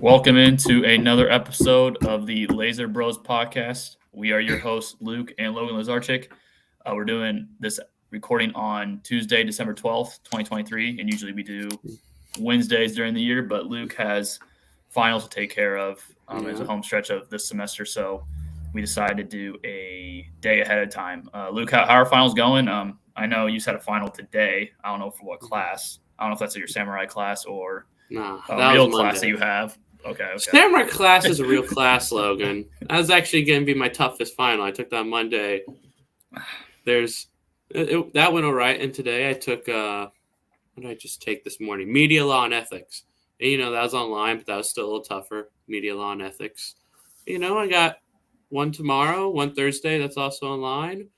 Welcome into another episode of the Laser Bros podcast. We are your hosts, Luke and Logan Lazarchik. We're doing this recording on Tuesday, December 12th, 2023, and usually we do Wednesdays during the year, but Luke has finals to take care of as a home stretch of this semester, so we decided to do a day ahead of time. Luke, how are finals going? I know you had a final today. I don't know for what class. I don't know if that's your samurai class or that real was class that Monday. you have. Okay. Samurai class is a real class, Logan. That was actually going to be my toughest final. I took that Monday. That went all right. And today I took, what did I just take this morning? Media law and ethics. And, that was online, but that was still a little tougher. Media law and ethics. I got one tomorrow, one Thursday. That's also online.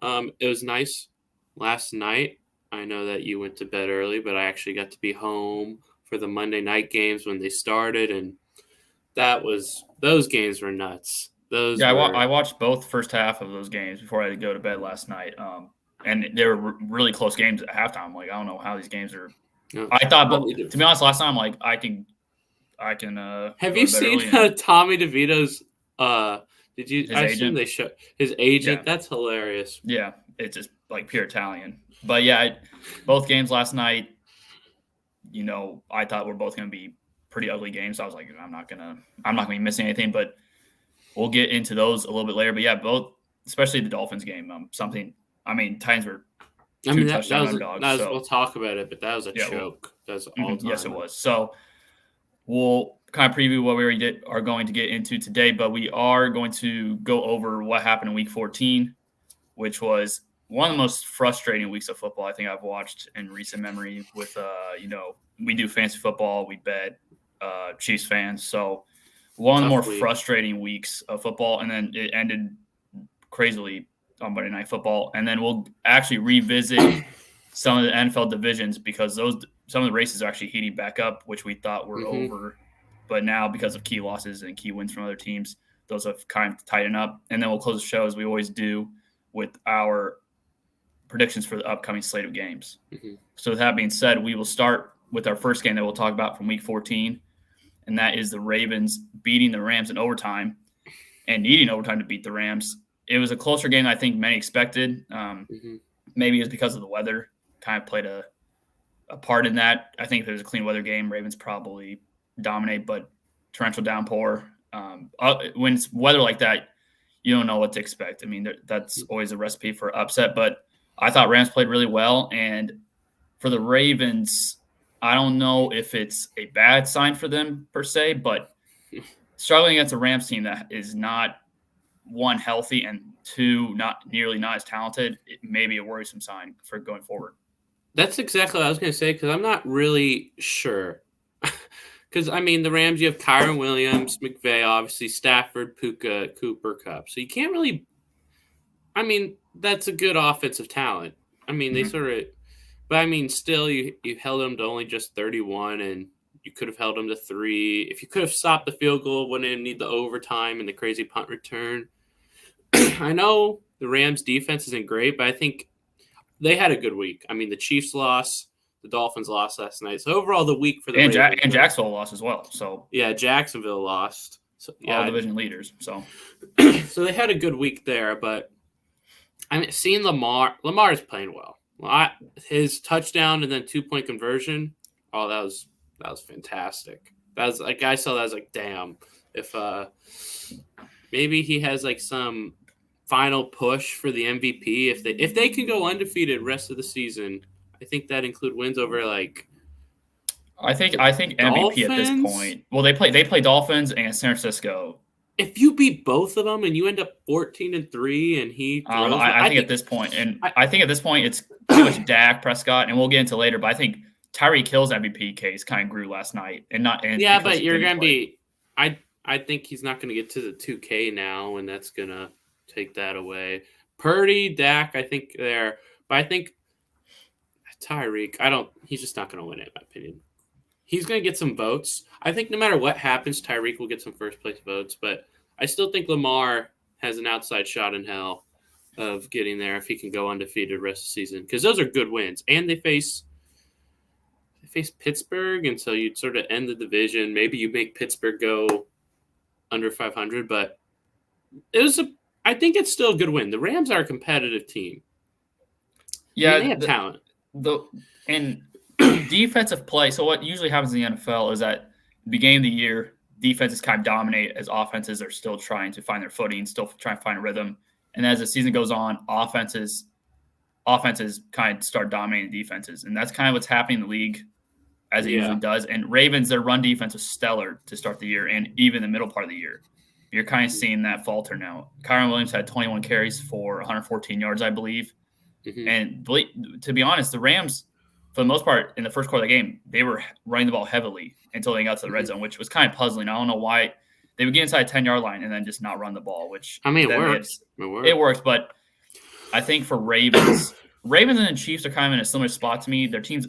It was nice last night. I know that you went to bed early, but I actually got to be home for the Monday night games when they started, and those games were nuts. I watched both first half of those games before I had to go to bed last night, and they were really close games at halftime. Like I don't know how these games are. I thought, but to be honest, last time I can. Have you seen Tommy DeVito's? Did you? I assume they show his agent. Yeah. That's hilarious. Yeah, it's just like pure Italian. But yeah, both games last night. I thought we're both going to be pretty ugly games. So I was like, I'm not gonna be missing anything. But we'll get into those a little bit later. But yeah, both, especially the Dolphins game. Titans were touchdown underdogs. We'll talk about it, but that was a joke. That was all time. Yes, it was. So we'll kind of preview what we are going to get into today. But we are going to go over what happened in Week 14, which was one of the most frustrating weeks of football I think I've watched in recent memory. With we do fantasy football, we bet Chiefs fans, so one of the more frustrating weeks of football, and then it ended crazily on Monday Night Football, and then we'll actually revisit some of the NFL divisions because some of the races are actually heating back up, which we thought were over, but now because of key losses and key wins from other teams, those have kind of tightened up, and then we'll close the show as we always do with our predictions for the upcoming slate of games. So with that being said, we will start with our first game that we'll talk about from Week 14, and that is the Ravens beating the Rams in overtime and needing overtime to beat the Rams. It was a closer game than I think many expected. Maybe it's because of the weather kind of played a part in that. I think if it was a clean weather game, Ravens probably dominate, but torrential downpour. When it's weather like that, you don't know what to expect. I mean, that's always a recipe for upset, but I thought Rams played really well, and for the Ravens, I don't know if it's a bad sign for them per se, but struggling against a Rams team that is not, one, healthy, and two, not as talented, it may be a worrisome sign for going forward. That's exactly what I was going to say, because I'm not really sure. Because, the Rams, you have Kyron Williams, McVay, obviously, Stafford, Puka, Cooper, Kupp. So you can't really – that's a good offensive talent. They sort of – but, still, you held them to only just 31, and you could have held them to 3. If you could have stopped the field goal, wouldn't need the overtime and the crazy punt return. I know the Rams' defense isn't great, but I think they had a good week. The Chiefs lost. The Dolphins lost last night. So, overall, the week for the Ravens. And Jacksonville lost as well. So yeah, Jacksonville lost. So, all division leaders. So so they had a good week there, but seeing Lamar is playing well. His touchdown and then 2-point conversion, that was fantastic. That was like I saw that, I was like, damn. If maybe he has like some final push for the MVP, if they can go undefeated rest of the season, I think that include wins over like. I think MVP at this point. Well, they play Dolphins and San Francisco. If you beat both of them and you end up 14-3, and he throws, I think at this point, it's pretty much Dak, Prescott, and we'll get into later. But I think Tyreek Hill's MVP case kind of grew last night, but you're gonna be. I think he's not gonna get to the 2K now, and that's gonna take that away. Purdy, Dak, I think there, but I think Tyreek, he's just not going to win it, in my opinion. He's going to get some votes. I think no matter what happens, Tyreek will get some first-place votes, but I still think Lamar has an outside shot in hell of getting there if he can go undefeated the rest of the season, because those are good wins. And they face face Pittsburgh, and so you'd sort of end the division. Maybe you make Pittsburgh go under 500, but I think it's still a good win. The Rams are a competitive team. Yeah, they have talent. And defensive play. So what usually happens in the NFL is that at the beginning of the year, defenses kind of dominate as offenses are still trying to find their footing, still trying to find a rhythm. And as the season goes on, offenses kind of start dominating defenses. And that's kind of what's happening in the league as it usually does. And Ravens, their run defense was stellar to start the year and even the middle part of the year. You're kind of seeing that falter now. Kyren Williams had 21 carries for 114 yards, I believe. Mm-hmm. And to be honest, the Rams, for the most part, in the first quarter of the game, they were running the ball heavily until they got to the red zone, which was kind of puzzling. I don't know why they would get inside the 10-yard line and then just not run the ball, which it works. It works, but I think for Ravens and the Chiefs are kind of in a similar spot to me. Their teams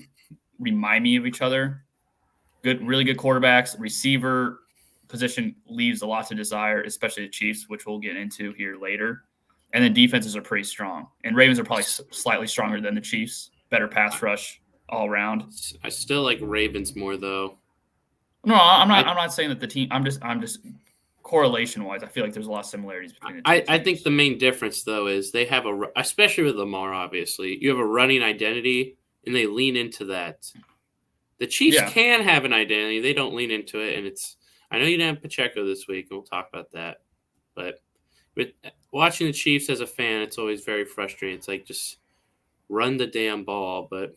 remind me of each other. Really good quarterbacks. Receiver position leaves a lot to desire, especially the Chiefs, which we'll get into here later. And then defenses are pretty strong. And Ravens are probably slightly stronger than the Chiefs. Better pass rush all around. I still like Ravens more, though. No, I'm not saying that the team. I'm just correlation wise. I feel like there's a lot of similarities between the two teams. I think the main difference, though, is they have especially with Lamar. Obviously, you have a running identity, and they lean into that. The Chiefs can have an identity. They don't lean into it, and I know you didn't have Pacheco this week, and we'll talk about that. But with watching the Chiefs as a fan, it's always very frustrating. It's like just run the damn ball, but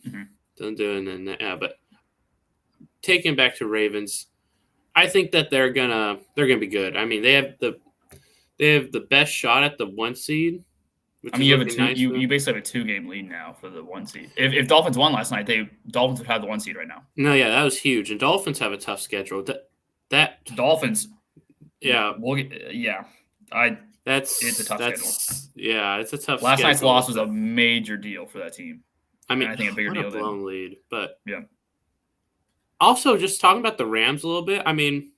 don't do it. And but taking it back to Ravens, I think that they're gonna be good. I mean, they have the best shot at the 1 seed. I mean, you basically have a 2-game lead now for the 1 seed. If Dolphins won last night, Dolphins would have the 1 seed right now. No, yeah, that was huge. And Dolphins have a tough schedule. That Dolphins, it's a tough schedule. Yeah, it's a tough. Last night's loss was a major deal for that team. I mean, I think a bigger deal than blown lead, but yeah. Also, just talking about the Rams a little bit. I mean,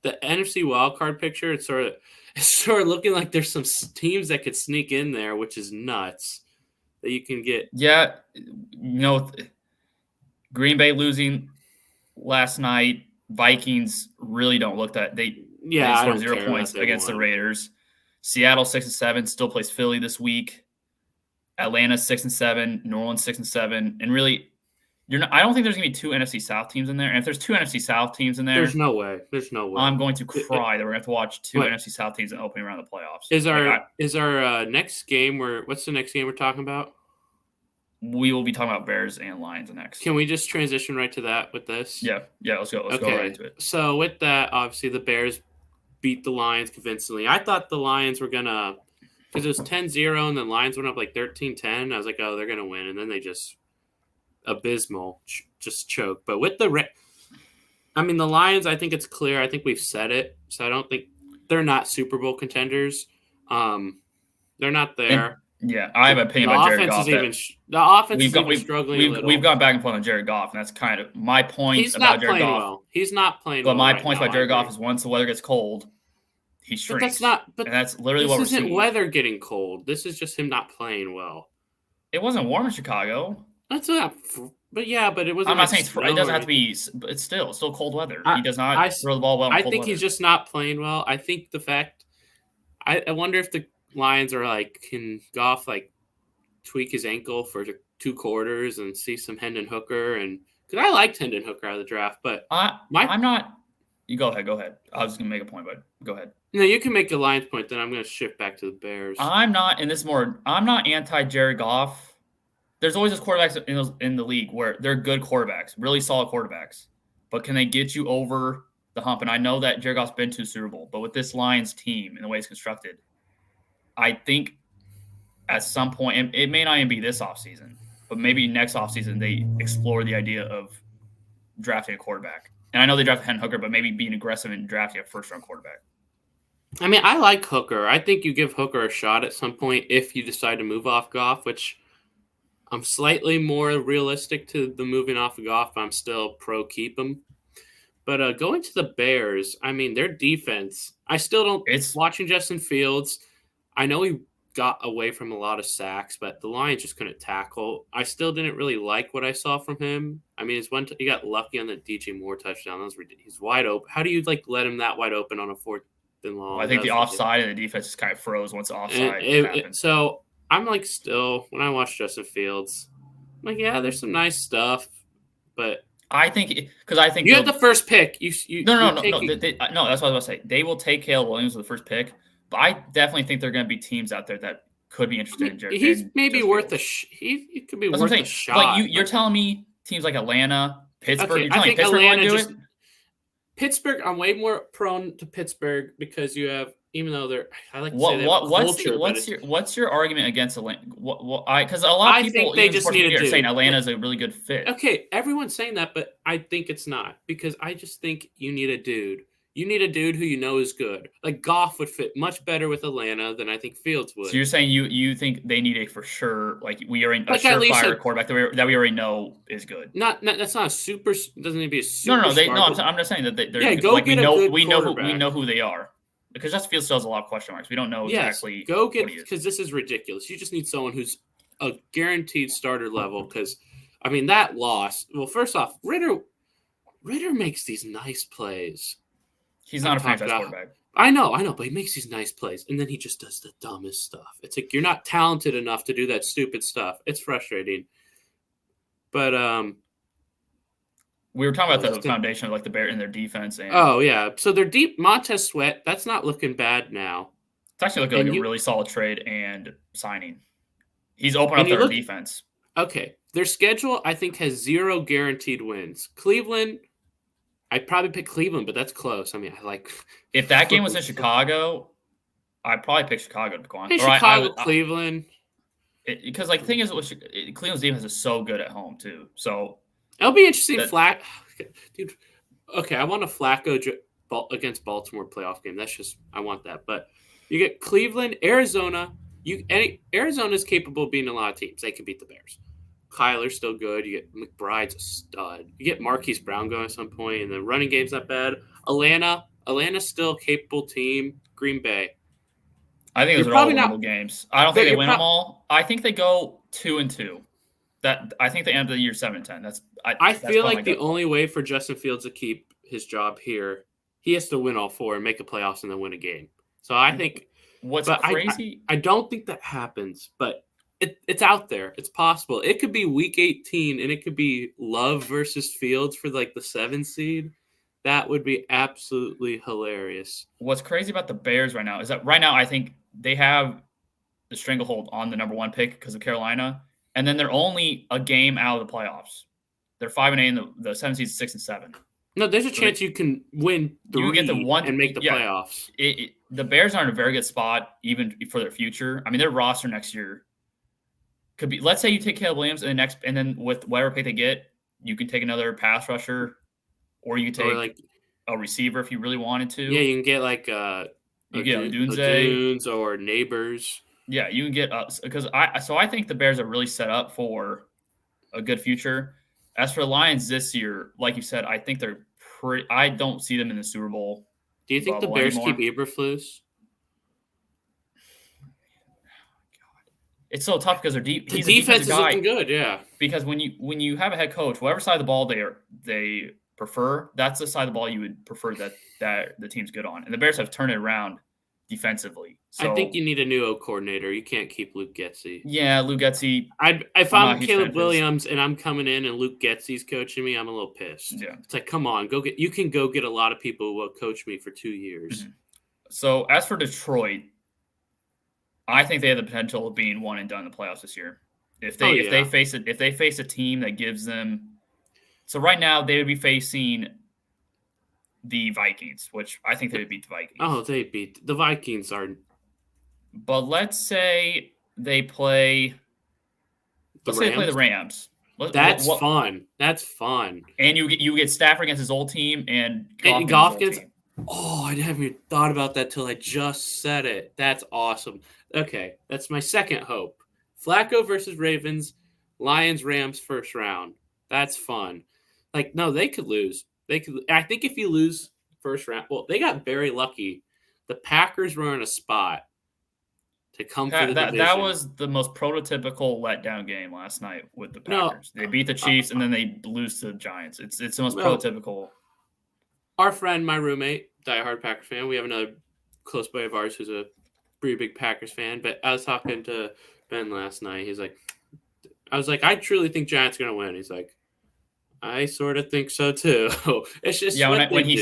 the NFC wildcard picture, it's sort of looking like there's some teams that could sneak in there, which is nuts. That you can get. Yeah, Green Bay losing last night. Vikings really don't look that they scored 0 points against the Raiders. Seattle 6-7 still plays Philly this week. Atlanta 6-7, New Orleans 6-7, and really, I don't think there's gonna be 2 NFC South teams in there. And if there's 2 NFC South teams in there, there's no way. I'm going to cry that we're gonna have to watch 2 NFC South teams in the opening round of the playoffs. Is our next game? What's the next game we're talking about? We will be talking about Bears and Lions next. Can we just transition right to that with this? Yeah. Let's go right into it. So with that, obviously the Bears beat the Lions convincingly. I thought the Lions were gonna, because it was 10-0 and then Lions went up like 13-10. I was like, oh, they're gonna win, and then they just abysmal, just choke. But with the Lions, I think it's clear. I think we've said it, so I don't think they're not Super Bowl contenders. They're not there. I have an opinion about Jared Goff. The offense is even struggling a little. We've gone back and forth on Jared Goff, and that's kind of my point about Jared Goff. Well. He's not playing well. But my point about Jared Goff is once the weather gets cold, he shrinks. And that's literally what we're seeing. This isn't weather getting cold. This is just him not playing well. It wasn't warm in Chicago. That's not. But it wasn't. I'm not saying it doesn't have to be, but it's still cold weather. He does not throw the ball well. I think he's just not playing well. I think the fact. I wonder if the Lions are like, can Goff like tweak his ankle for 2 quarters and see some Hendon Hooker, and because I liked Hendon Hooker out of the draft, but I'm not. You go ahead. I was going to make a point, but go ahead. No, you can make a Lions point. Then I'm going to shift back to the Bears. I'm not anti Jared Goff. There's always those quarterbacks in the league where they're good quarterbacks, really solid quarterbacks, but can they get you over the hump? And I know that Jared Goff's been to Super Bowl, but with this Lions team and the way it's constructed, I think at some point, and it may not even be this offseason, but maybe next offseason, they explore the idea of drafting a quarterback. And I know they drafted Hendon Hooker, but maybe being aggressive and drafting a first-round quarterback. I mean, I like Hooker. I think you give Hooker a shot at some point if you decide to move off Goff, which I'm slightly more realistic to the moving off of Goff. I'm still pro keep him. But going to the Bears, I mean, their defense, I still don't – watching Justin Fields – I know he got away from a lot of sacks, but the Lions just couldn't tackle. I still didn't really like what I saw from him. I mean, he got lucky on the DJ Moore touchdown. That was ridiculous. He's wide open. How do you let him that wide open on a 4th and long? Well, I think the offside and the defense just kind of froze once the offside happened. So I'm still, when I watch Justin Fields, I'm like, yeah, there's some nice stuff, but I think you had the first pick. No. That's what I was going to say. They will take Caleb Williams with the first pick, but I definitely think there are going to be teams out there that could be interested in Jared. He's maybe worth he could be worth a shot. Like you're telling me teams like Atlanta, Pittsburgh. Okay, you're telling I think Pittsburgh Atlanta do it? Pittsburgh. I'm way more prone to Pittsburgh because you have, even though they're, I like to say what's your argument against Atlanta? Because a lot of people they just need are saying Atlanta is a really good fit. Okay, everyone's saying that, but I think it's not, because I just think you need a dude. You need a dude who you know is good. Like Goff would fit much better with Atlanta than I think Fields would. So you're saying you think they need a for sure, like we are in a surefire quarterback that we already know is good. Not that's not a super. Doesn't need to be a super. I'm just saying that they're we know who they are. Because Justin Fields still has a lot of question marks. We don't know exactly. Go get, because this is ridiculous. You just need someone who's a guaranteed starter level. Because I mean that loss. Well, first off, Ritter makes these nice plays. He's not a franchise quarterback. I know, but he makes these nice plays, and then he just does the dumbest stuff. It's like you're not talented enough to do that stupid stuff. It's frustrating. But we were talking about the foundation of like the Bears and their defense. And so they're deep. Montez Sweat, that's not looking bad now. It's actually looking like a really solid trade and signing. He's opened up their defense. Okay, their schedule I think has 0 guaranteed wins. Cleveland. I'd probably pick Cleveland, but that's close. I mean, if that game was in Chicago, I'd probably pick Chicago to go on. Cleveland. Because the thing is, Cleveland's defense is so good at home too. So it'll be interesting. Dude. Okay, I want a Flacco against Baltimore playoff game. That's just, I want that. But you get Cleveland, Arizona. Arizona's capable of beating a lot of teams. They can beat the Bears. Kyler's still good. You get McBride's a stud. You get Marquise Brown going at some point, and the running game's not bad. Atlanta's still a capable team. Green Bay. I think those are all winnable games. I don't think they win them all. I think they go 2-2. I think they end the year 7-10. I feel like the only way for Justin Fields to keep his job here, he has to win all 4 and make the playoffs and then win a game. So I think what's crazy. I don't think that happens, but it's out there. It's possible. It could be week 18 and it could be Love versus Fields for the 7 seed. That would be absolutely hilarious. What's crazy about the Bears right now is that right now I think they have the stranglehold on the number 1 pick because of Carolina, and then they're only a game out of the playoffs. They're 5-8, and the 7 seed is 6-7. No, there's a chance you can win 3 you get the one and make the playoffs. The Bears are in a very good spot even for their future. I mean, their roster next year could be. Let's say you take Caleb Williams and then with whatever pick they get, you can take another pass rusher, or you can take a receiver if you really wanted to. Yeah, you can get Dunes or Neighbors. Yeah, you can get because I think the Bears are really set up for a good future. As for the Lions this year, like you said, I think they're pretty. I don't see them in the Super Bowl. Do you think the Bears keep Eberflus? It's so tough because the defense is looking good, yeah. Because when you have a head coach, whatever side of the ball they prefer, that's the side of the ball you would prefer that the team's good on. And the Bears have turned it around defensively. So, I think you need a new coordinator. You can't keep Luke Getsy. Yeah, Luke Getsy. If I'm Caleb Williams and I'm coming in and Luke Getsy's coaching me, I'm a little pissed. Yeah. It's like, come on, you can go get a lot of people who will coach me for 2 years. Mm-hmm. So as for Detroit, I think they have the potential of being one and done in the playoffs this year. If they face a team that gives them, so right now they would be facing the Vikings, which I think they would beat the Vikings. Oh, they beat the Vikings are. But let's say they play. Let's say they play the Rams. That's fun. That's fun. And you get Stafford against his old team and Goff against. Oh, I haven't even thought about that till I just said it. That's awesome. Okay, that's my second hope. Flacco versus Ravens, Lions, Rams first round. That's fun. No, they could lose. I think if you lose first round, well, they got very lucky. The Packers were in a spot to come for the division. That was the most prototypical letdown game last night with the Packers. They beat the Chiefs and then they lose to the Giants. It's the most prototypical. Our friend, my roommate, diehard Packers fan. We have another close buddy of ours who's a pretty big Packers fan. But I was talking to Ben last night. He's like, I was like, I truly think Giants are going to win. He's like, I sort of think so too. It's just when he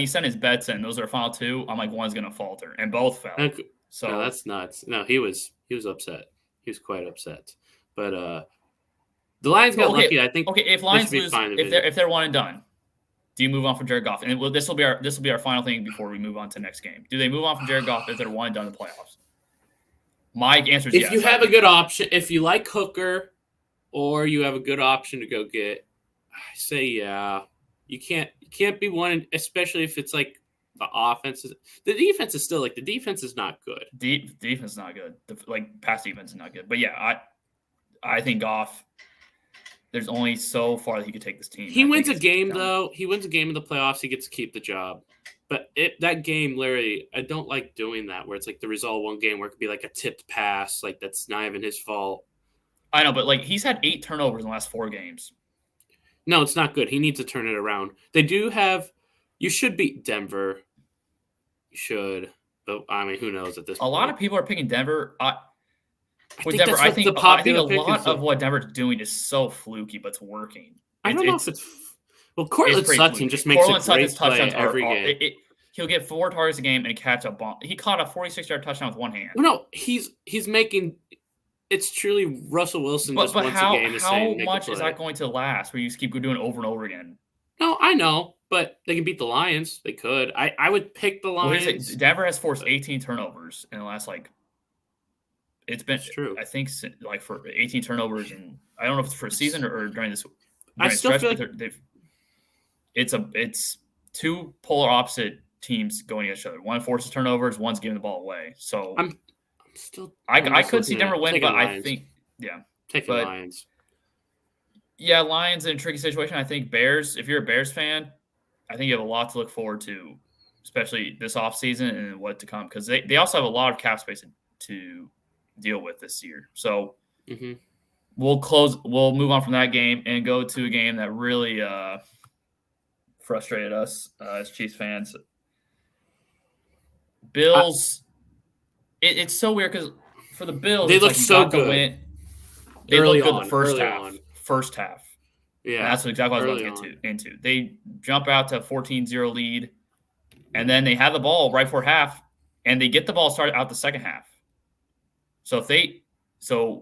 sent his bets in, those are final two. I'm like, one's going to falter, and both fell. So no, that's nuts. No, he was upset. He was quite upset. But the Lions got lucky. I think. Okay, if Lions lose, if they're one and done, do you move on from Jared Goff? And this will be our final thing before we move on to next game. Do they move on from Jared Goff if they're one and done in the playoffs? My answer is yes. If you have a good option, if you like Hooker, or you have a good option to go get, I say yeah. You can't be one, especially if it's like the offense is. The defense is still like the defense is not good. Defense is not good. Pass defense is not good. But yeah, I think Goff. There's only so far that he could take this team. He wins a game, though. He wins a game in the playoffs. He gets to keep the job. But that game, Larry, I don't like doing that where it's like the result of one game where it could be like a tipped pass. Like that's not even his fault. I know, but like he's had 8 turnovers in the last 4 games. No, it's not good. He needs to turn it around. They do have – you should beat Denver. You should. But, I mean, who knows at this point. A lot of people are picking Denver. I think a lot of what Denver's doing is so fluky, but it's working. I don't know if it's – well, Cortland Sutton just makes a great play every game. He'll get 4 targets a game and catch a bomb. He caught a 46-yard touchdown with one hand. No, he's making – it's truly Russell Wilson just once a game is saying how much is that going to last where you just keep doing it over and over again? No, I know, but they can beat the Lions. They could. I would pick the Lions. Well, Denver has forced 18 turnovers in the last it's been true. I think for 18 turnovers, and I don't know if it's for a season or during this. I still feel like it's 2 polar opposite teams going against each other. One forces turnovers, one's giving the ball away. So I could see Denver win, but I think taking Lions. Yeah, Lions in a tricky situation. I think Bears. If you're a Bears fan, I think you have a lot to look forward to, especially this offseason and what to come, because they also have a lot of cap space to deal with this year. So we'll move on from that game and go to a game that really frustrated us as Chiefs fans. Bills. It's so weird because for the Bills, they look so good. They look good the first half. Yeah, and that's exactly what I was about to get into. They jump out to a 14-0 lead, and then they have the ball right before half, and they get the ball started out the second half. So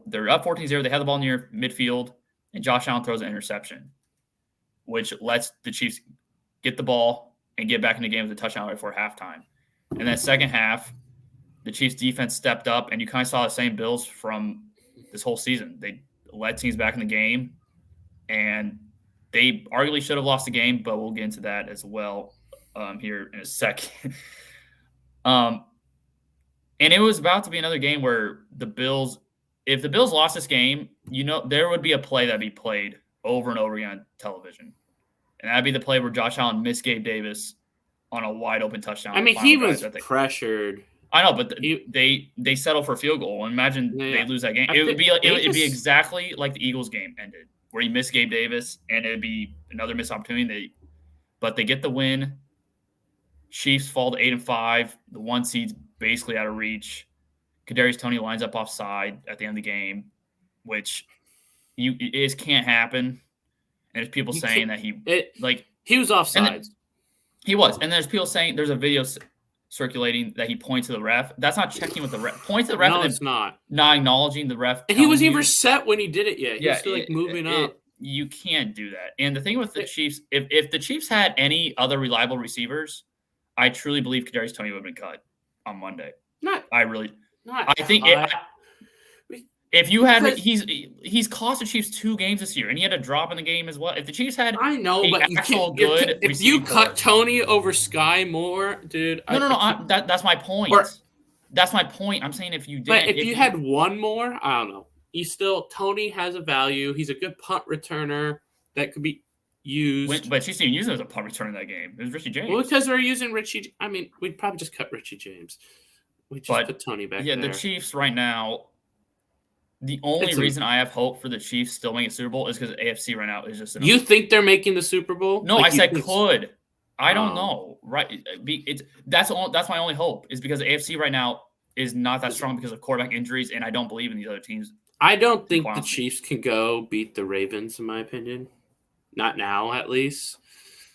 they're up 14-0. They have the ball near midfield, and Josh Allen throws an interception, which lets the Chiefs get the ball and get back in the game with a touchdown right before halftime. And then second half, the Chiefs defense stepped up, and you kind of saw the same Bills from this whole season. They let teams back in the game, and they arguably should have lost the game, but we'll get into that as well here in a second. And it was about to be another game where if the Bills lost this game, there would be a play that'd be played over and over again on television. And that'd be the play where Josh Allen missed Gabe Davis on a wide open touchdown. I mean, he was pressured. I know, but they settle for a field goal. And imagine they lose that game. It would be exactly like the Eagles game ended, where he missed Gabe Davis, and it'd be another missed opportunity. But they get the win. Chiefs fall to 8-5. The 1 seed's basically out of reach. Kadarius Toney lines up offside at the end of the game, which it can't happen. And there's people saying that he was offside. He was, and there's people saying there's a video circulating that he points to the ref. That's not checking with the ref. Point to the ref. No, and it's not acknowledging the ref. And he wasn't even set when he did it yet. He was still moving up. You can't do that. And the thing with the Chiefs, if the Chiefs had any other reliable receivers, I truly believe Kadarius Toney would have been cut on Monday. If you had, he's cost the Chiefs 2 games this year, and he had a drop in the game as well. If the Chiefs had, if you cut Toney over Sky Moore, dude. That's my point. That's my point. I'm saying if you did, but if you had one more, I don't know. Toney has a value. He's a good punt returner that could be used. But Chiefs didn't use him as a punt returner in that game. It was Richie James. Well, because we're using Richie. I mean, we'd probably just cut Richie James. We just But put Tony back yeah, there. the Chiefs right now. The only reason I have hope for the Chiefs still making a Super Bowl is because AFC right now is just. You think they're making the Super Bowl? No, I said could. I don't Oh. know. Right? That's my only hope is because the AFC right now is not that strong because of quarterback injuries, and I don't believe in these other teams. I don't think the Chiefs can go beat the Ravens, in my opinion. Not now, at least.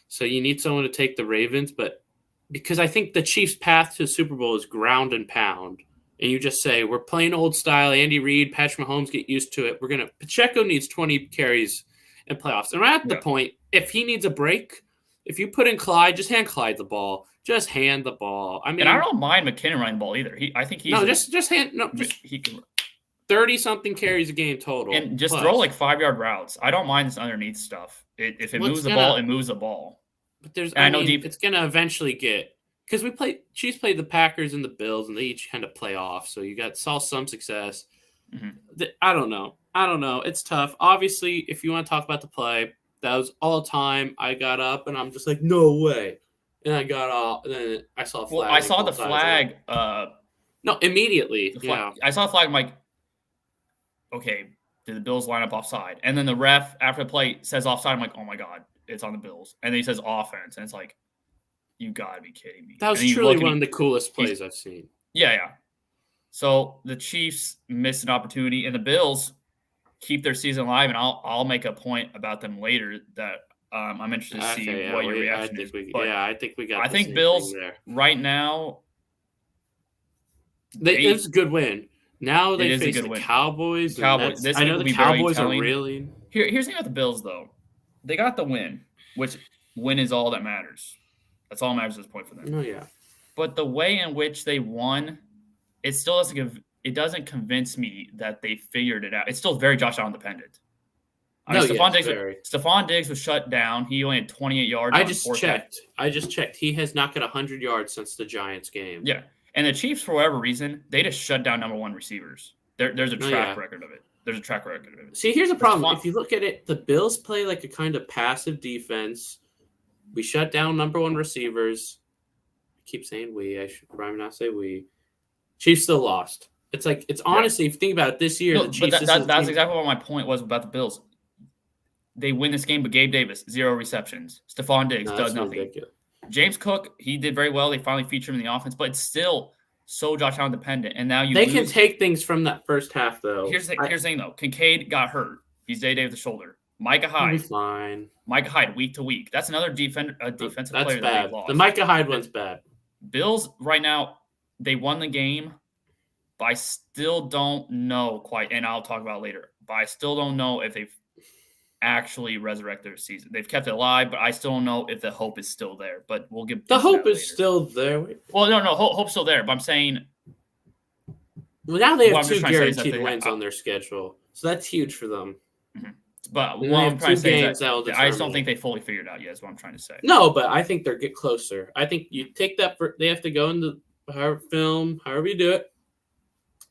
So you need someone to take the Ravens, but because I think the Chiefs' path to the Super Bowl is ground and pound. And you just say, we're playing old style, Andy Reid, Patrick Mahomes, get used to it. Pacheco needs 20 carries in playoffs. And we're at the point, if he needs a break, if you put in Clyde, just hand Clyde the ball. Just hand the ball. I mean, and I don't mind McKinnon running the ball either. He can 30-something carries a game total. And just throw like 5-yard routes. I don't mind this underneath stuff. If it moves the ball, it moves the ball. But it's going to eventually get – because Chiefs played the Packers and the Bills, and they each kind of play off. So you saw some success. Mm-hmm. I don't know. It's tough. Obviously, if you want to talk about the play, that was all the time. I got up, and I'm just like, no way. And I got off, and then I saw a flag. Well, I saw the flag. No, immediately. Yeah. I saw the flag. I'm like, okay, did the Bills line up offside? And then the ref, after the play, says offside. I'm like, oh, my God, it's on the Bills. And then he says offense. And it's like, you got to be kidding me. That was truly one of the coolest plays I've seen. Yeah. So the Chiefs missed an opportunity, and the Bills keep their season alive. And I'll make a point about them later that I'm interested to see what your reaction is. I think we got. I think Bills right now. It's a good win. Now they face the Cowboys. I know the Cowboys are really. Here's the thing about the Bills, though. They got the win, which win is all that matters. That's all that matters at this point for them. Oh, yeah. But the way in which they won, it still doesn't convince me that they figured it out. It's still very Josh Allen dependent. Stephon Diggs was shut down. He only had 28 yards. I just checked. He has not got 100 yards since the Giants game. Yeah. And the Chiefs, for whatever reason, they just shut down number one receivers. There's a track record of it. See, here's the problem. If you look at it, the Bills play like a kind of passive defense. We shut down number one receivers. I keep saying we. I should probably not say we. Chiefs still lost. It's like, it's honestly, if you think about it, this year, the Chiefs. That's exactly what my point was about the Bills. They win this game, but Gabe Davis, 0 receptions. Stephon Diggs does nothing. Ridiculous. James Cook, he did very well. They finally featured him in the offense, but it's still so Josh Allen dependent. And now they can take things from that first half, though. Here's the thing, though. Kincaid got hurt. He's day-to-day with the shoulder. Micah Hyde. Fine. Micah Hyde, week to week. That's another defensive player bad. that they lost. The Micah Hyde one's bad. Bills, right now, they won the game, but I still don't know quite, and I'll talk about it later, but I still don't know if they've actually resurrect their season. They've kept it alive, but I still don't know if the hope is still there. But we'll get the hope is still there. Well, no, hope's still there. But I'm saying, well, now they have 2 guaranteed wins on their schedule, so that's huge for them. Mm-hmm. But what I'm trying to say is that I just don't think they fully figured out yet. Is what I'm trying to say. No, but I think they're get closer. I think you take that. They have to go into film, however you do it.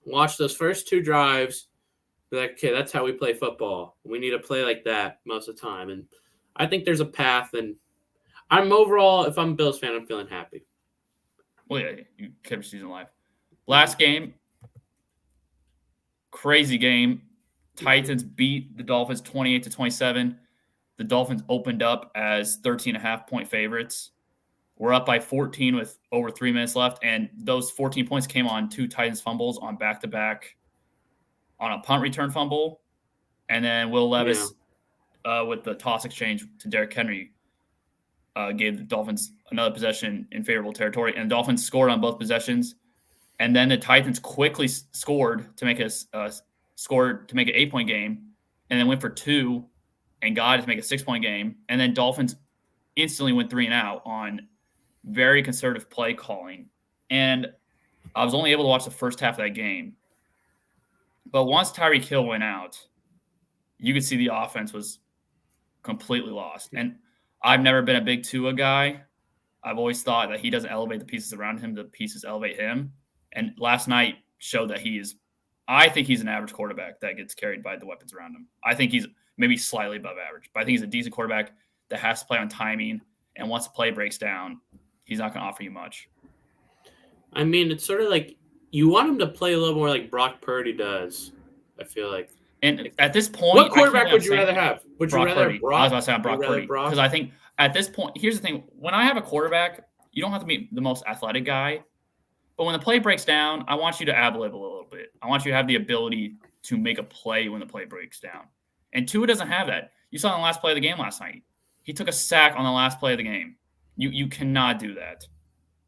Watch those first 2 drives. Be like, okay, that's how we play football. We need to play like that most of the time. And I think there's a path. And I'm overall, if I'm a Bills fan, I'm feeling happy. Well, yeah, you kept your season alive. Last game, crazy game. Titans beat the Dolphins 28-27. The Dolphins opened up as 13.5-point favorites. We're up by 14 with over 3 minutes left. And those 14 points came on 2 Titans fumbles on back-to-back. On a punt return fumble, and then Will Levis with the toss exchange to Derrick Henry gave the Dolphins another possession in favorable territory, and the Dolphins scored on both possessions, and then the Titans quickly scored to make an 8-point game, and then went for 2 and got it to make a 6-point game, and then Dolphins instantly went 3-and-out on very conservative play calling, and I was only able to watch the first half of that game. But once Tyreek Hill went out, you could see the offense was completely lost. And I've never been a big Tua guy. I've always thought that he doesn't elevate the pieces around him. The pieces elevate him. And last night showed that I think he's an average quarterback that gets carried by the weapons around him. I think he's maybe slightly above average. But I think he's a decent quarterback that has to play on timing. And once the play breaks down, he's not going to offer you much. I mean, it's sort of like you want him to play a little more like Brock Purdy does. I feel like. And at this point, What quarterback would you rather have? Would you rather Purdy. Brock? I was about to say Brock Purdy because I think at this point, here's the thing: when I have a quarterback, you don't have to be the most athletic guy, but when the play breaks down, I want you to ad-lib a little bit. I want you to have the ability to make a play when the play breaks down. And Tua doesn't have that. You saw in the last play of the game last night. He took a sack on the last play of the game. You cannot do that.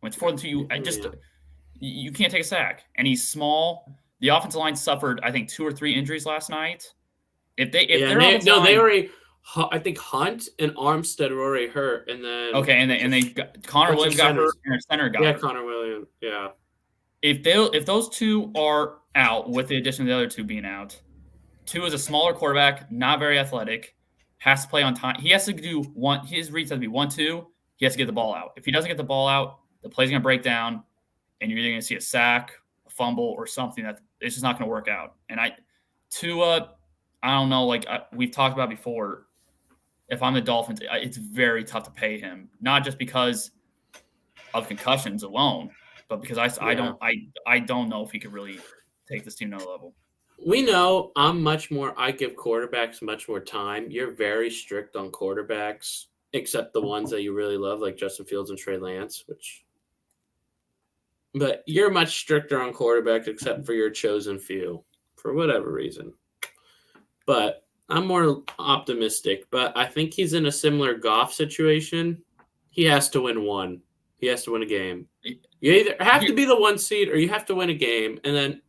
When it's 4-2, you can't take a sack. And he's small. The offensive line suffered, I think, 2 or 3 injuries last night. They already. I think Hunt and Armstead were already hurt, and then Connor Williams got hurt and their center got hurt. Yeah, Connor Williams. Yeah. If those two are out, with the addition of the other two being out, Tua is a smaller quarterback, not very athletic, has to play on time. He has to do one. His reads have to be 1-2. He has to get the ball out. If he doesn't get the ball out, the play's going to break down, and you're either going to see a sack, a fumble, or something that it's just not going to work out. And Tua, I don't know. Like we've talked about before, if I'm the Dolphins, it's very tough to pay him. Not just because of concussions alone, but because I don't know if he could really take this team to another level. We know I give quarterbacks much more time. You're very strict on quarterbacks, except the ones that you really love, like Justin Fields and Trey Lance, but you're much stricter on quarterbacks except for your chosen few for whatever reason. But I'm more optimistic, but I think he's in a similar Goff situation. He has to win one. He has to win a game. You either have to be the 1 seed or you have to win a game, and then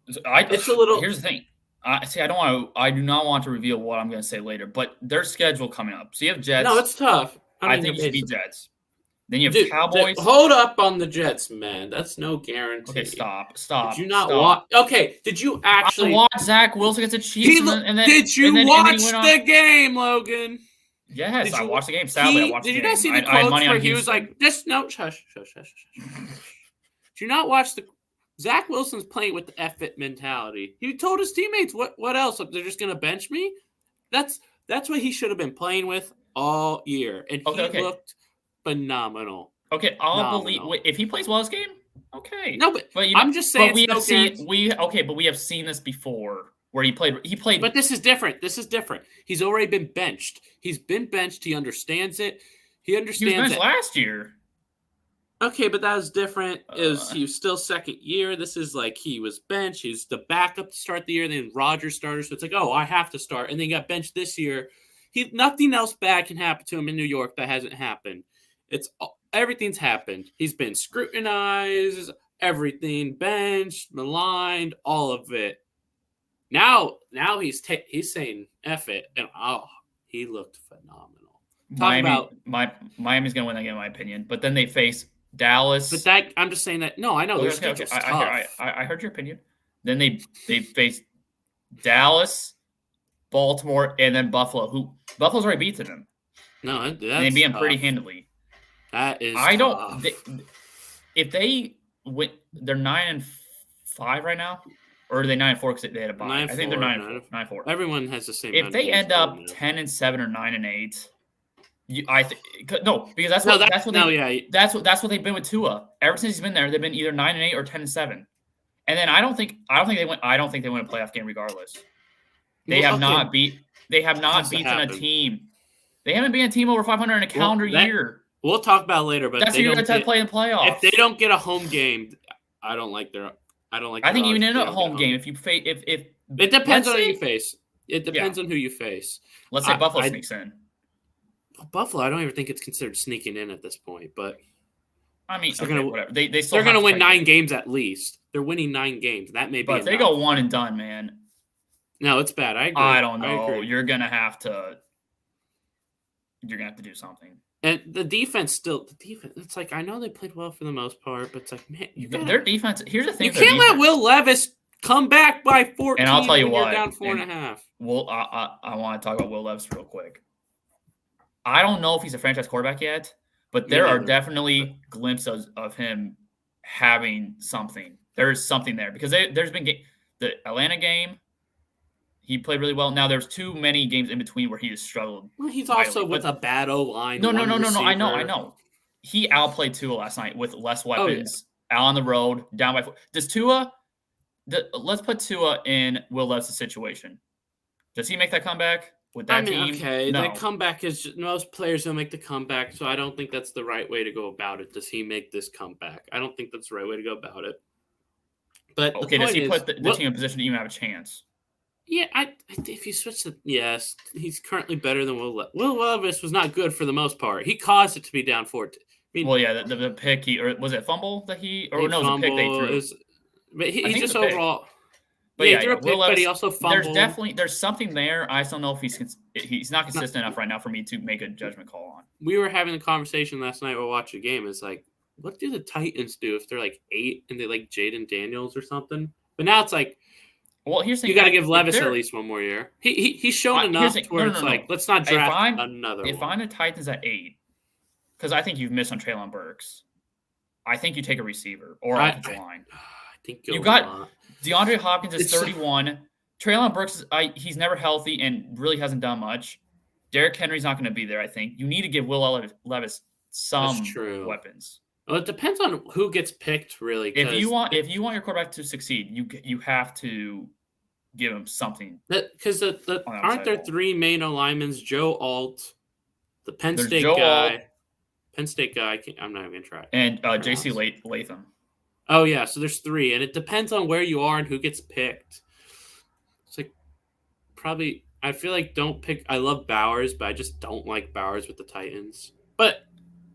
it's a little. Here's the thing. I do not want to reveal what I'm going to say later, but their schedule coming up. So you have Jets. No, it's tough. I think you should be Jets. Then you have Cowboys. Hold up on the Jets, man. That's no guarantee. Okay, stop. Did you not watch? Okay, did you actually watch Zach Wilson get the Chiefs? Did you watch the game, Logan? Yes, I watched the game. Sadly, I watched the game. Did you not see the quotes where he was like, "This no, shush." Did you not watch the? Zach Wilson's playing with the F-it mentality. He told his teammates, "What else? They're just gonna bench me." That's what he should have been playing with all year, and he looked phenomenal. Okay, I'll believe if he plays well this game. Okay, no, but I'm just saying. But we have seen this before where he played. But this is different. He's already been benched. He's been benched. He understands it. He was benched last year. Okay, but that was different. He was still second year. This is like he was benched. He's the backup to start the year. Then Rodgers started, so it's like, I have to start. And then he got benched this year. Nothing else bad can happen to him in New York that hasn't happened. Everything's happened. He's been scrutinized, everything benched, maligned, all of it. Now he's saying F it, and he looked phenomenal. Miami's going to win that game, in my opinion. But then they face Dallas. But I'm just saying that. No, I know. Okay. I heard your opinion. Then they face Dallas, Baltimore, and then Buffalo. Buffalo's already beaten them. No, they beat them pretty handily. That is. Tough. If they win, they're 9-5 right now, or are they 9-4 because they had a bye? I think they're 9-4. Everyone has the same. If they end up 10-7 or 9-8. Because that's what they've been with Tua. Ever since he's been there, they've been either 9-8 or 10-7. And then I don't think they win a playoff game regardless. They have not beaten a team. They haven't beaten a team over 500 in a calendar year. We'll talk about it later, but that's who you're going to play in the playoffs. If they don't get a home game, I don't like. I think even in a home game, if it depends on who you face. It depends on who you face. Let's say Buffalo sneaks in. Buffalo, I don't even think it's considered sneaking in at this point, but I mean, whatever. They're going to win 9 games at least. They're winning 9 games. That may be. But if they go one and done, man. No, it's bad. I agree. I don't know. You're gonna have to do something. And the defense. It's like I know they played well for the most part, but it's like man, their defense. Here's the thing: you can't let Will Levis come back by 14. And I'll tell you what, you're down 4.5. Well, I want to talk about Will Levis real quick. I don't know if he's a franchise quarterback yet, but there are definitely glimpses of him having something. There's something there because there's been the Atlanta game. He played really well. Now there's too many games in between where he has struggled. Well, he's also with a bad O-line. No. I know. He outplayed Tua last night with less weapons. out on the road, down by 4. Does Tua? Let's put Tua in Will Levis' situation. Does he make that comeback with that team? Okay, No. the comeback is just, most players don't make the comeback, so I don't think that's the right way to go about it. Does he make this comeback? I don't think that's the right way to go about it. But Okay, does he put the team in position to even have a chance? Yeah, if you switch the yes, he's currently better than Will Levis. Will Levis was not good for the most part. He caused it to be down 14. Well, yeah, the pick or was it fumble that it was a pick they threw. But he just overall. But he yeah, threw a pick, Will Levis, but he also fumbled. There's something there. I just don't know if he's not consistent enough right now for me to make a judgment call on. We were having a conversation last night while watching the game. It's like, what do the Titans do if they're like 8 and they like Jaden Daniels or something? But now it's like, well, here's the you got to give Levis at least one more year. He's shown enough where it's like, let's not draft another one. If I'm the Titans at 8, because I think you've missed on Treylon Burks, I think you take a receiver or offensive line. I think you got DeAndre Hopkins is 31. Treylon Burks, he's never healthy and really hasn't done much. Derrick Henry's not going to be there, I think. You need to give Will Levis some weapons. Well, it depends on who gets picked, really. If you want your quarterback to succeed, you have to give him something. Because aren't there 3 main alignments? Joe Alt, the Penn State guy. I'm not even going to try. And J.C. Latham. Oh, yeah. So there's 3. And it depends on where you are and who gets picked. It's like probably – I feel like don't pick – I love Bowers, but I just don't like Bowers with the Titans. But,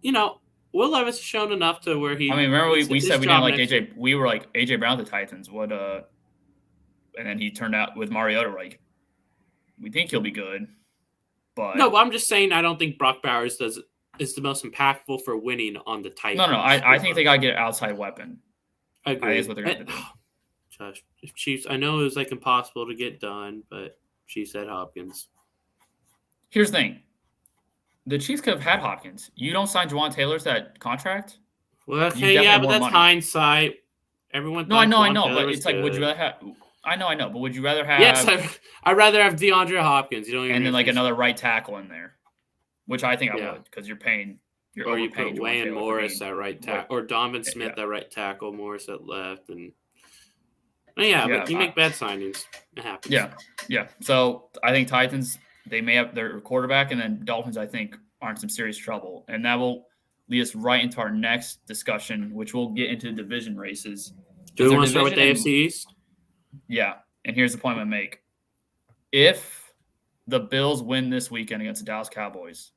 Will Levis has shown enough to where he – I mean, remember we said we didn't like A.J. – we were like A.J. Brown the Titans. What and then he turned out with Mariota, like, we think he'll be good. But no, but I'm just saying I don't think Brock Bowers is the most impactful for winning on the Titans. No, I think they got to get an outside weapon. I agree. I think that's what they're going to do. Josh, Chiefs, I know it was like impossible to get done, but Chiefs had Hopkins. Here's the thing. The Chiefs could have had Hopkins. You don't sign Juwan Taylor to that contract? Well, okay, yeah, but that's hindsight. Everyone. No, I know, but it's like, would you rather have? I know, but would you rather have? Yes, I'd rather have DeAndre Hopkins. And then like another right tackle in there, which I think I would, because you're paying. Or you put Wayne Morris at right tackle, or Donovan Smith at right tackle, Morris at left, and but you make bad signings. It happens. Yeah. So I think Titans, they may have their quarterback, and then Dolphins, I think, are in some serious trouble, and that will lead us right into our next discussion, which we'll get into division races. Do we want to start with the AFC East? Yeah, and here's the point I'm going to make. If the Bills win this weekend against the Dallas Cowboys,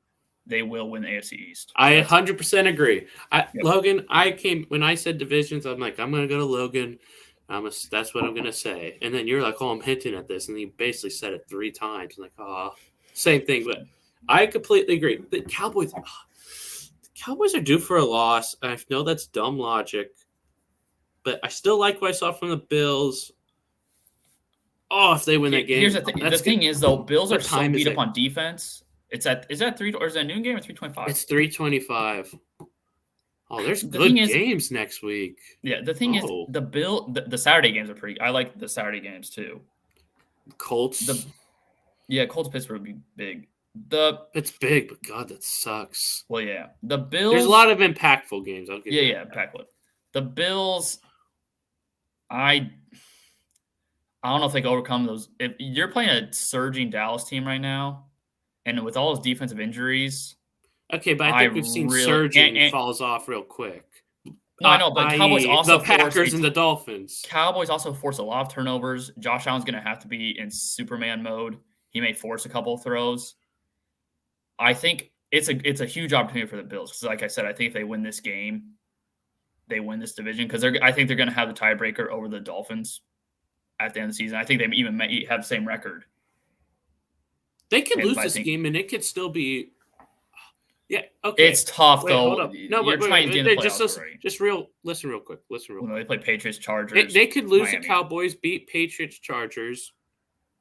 they will win the AFC East. I 100% agree. Logan, when I said divisions, I'm like, I'm going to go to Logan. That's what I'm going to say. And then you're like, oh, I'm hinting at this. And you basically said it 3 times. I'm like, oh, same thing. But I completely agree. The Cowboys are due for a loss. I know that's dumb logic. But I still like what I saw from the Bills. Oh, if they win that game. Here's the thing. The thing is, though, Bills are so beat up on defense. Is that 3 or is that a noon game or 3:25? It's 3:25. Oh, there's good games next week. Yeah, the thing is, the Saturday games are pretty. I like the Saturday games too. Colts. Colts Pittsburgh would be big. It's big, but God, that sucks. Well, yeah, the Bills. There's a lot of impactful games. I'll give you that. Impactful. The Bills. I don't know if they can overcome those. If you're playing a surging Dallas team right now, and with all those defensive injuries. Okay, but I think we've seen surging falls off real quick. No, I know, but Cowboys also the Packers and the Dolphins. Cowboys also force a lot of turnovers. Josh Allen's going to have to be in Superman mode. He may force a couple of throws. I think it's a huge opportunity for the Bills because, like I said, I think if they win this game, they win this division because I think they're going to have the tiebreaker over the Dolphins at the end of the season. I think they even may have the same record. They could lose this game, and it could still be. Yeah, okay. It's tough, though. Hold up. No, listen real quick. Well, they play Patriots, Chargers. They could lose the Cowboys, beat Patriots, Chargers.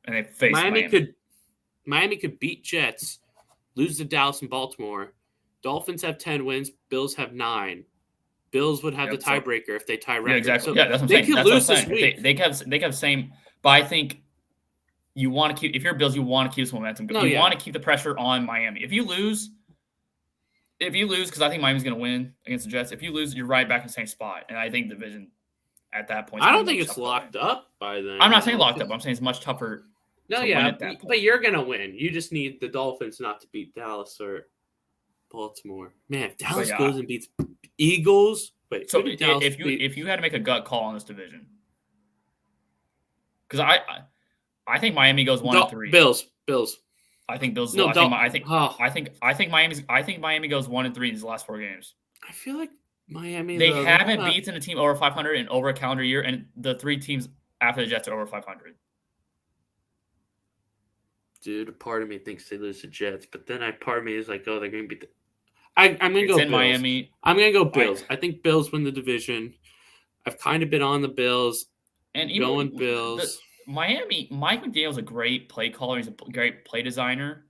And they face Miami. Miami could beat Jets, lose to Dallas and Baltimore. Dolphins have 10 wins. Bills have 9. Bills would have the tiebreaker if they tie record. Yeah, exactly. So that's what I'm saying. They could lose this week. They have the same. But I think you want to keep. If you're Bills, you want to keep this momentum. You want to keep the pressure on Miami. If you lose, if you lose, because I think Miami's going to win against the Jets, if you lose, you're right back in the same spot. And I think the division at that point is I going don't to be think much it's tougher to locked win. up by then. I'm not saying locked up. I'm saying it's much tougher No, to win yeah, at that point. but you're gonna win. You just need the Dolphins not to beat Dallas or Baltimore. Man, if Dallas goes and beats Eagles, wait. So who did Dallas beat? if you had to make a gut call on this division, because I think Miami goes 1-3. Bills. I think Bills. No, I think Miami goes 1-3 in these last 4 games. I feel like Miami. They haven't beaten a team over 500 in over a calendar year, and the 3 teams after the Jets are over 500. Dude, a part of me thinks they lose the Jets, but then part of me is like, oh, they're going to beat the. I'm going to go Bills. Miami. I'm going to go Bills. I think Bills win the division. I've kind of been on the Bills. And going Bills. Miami, Mike McDaniel's a great play caller. He's a great play designer,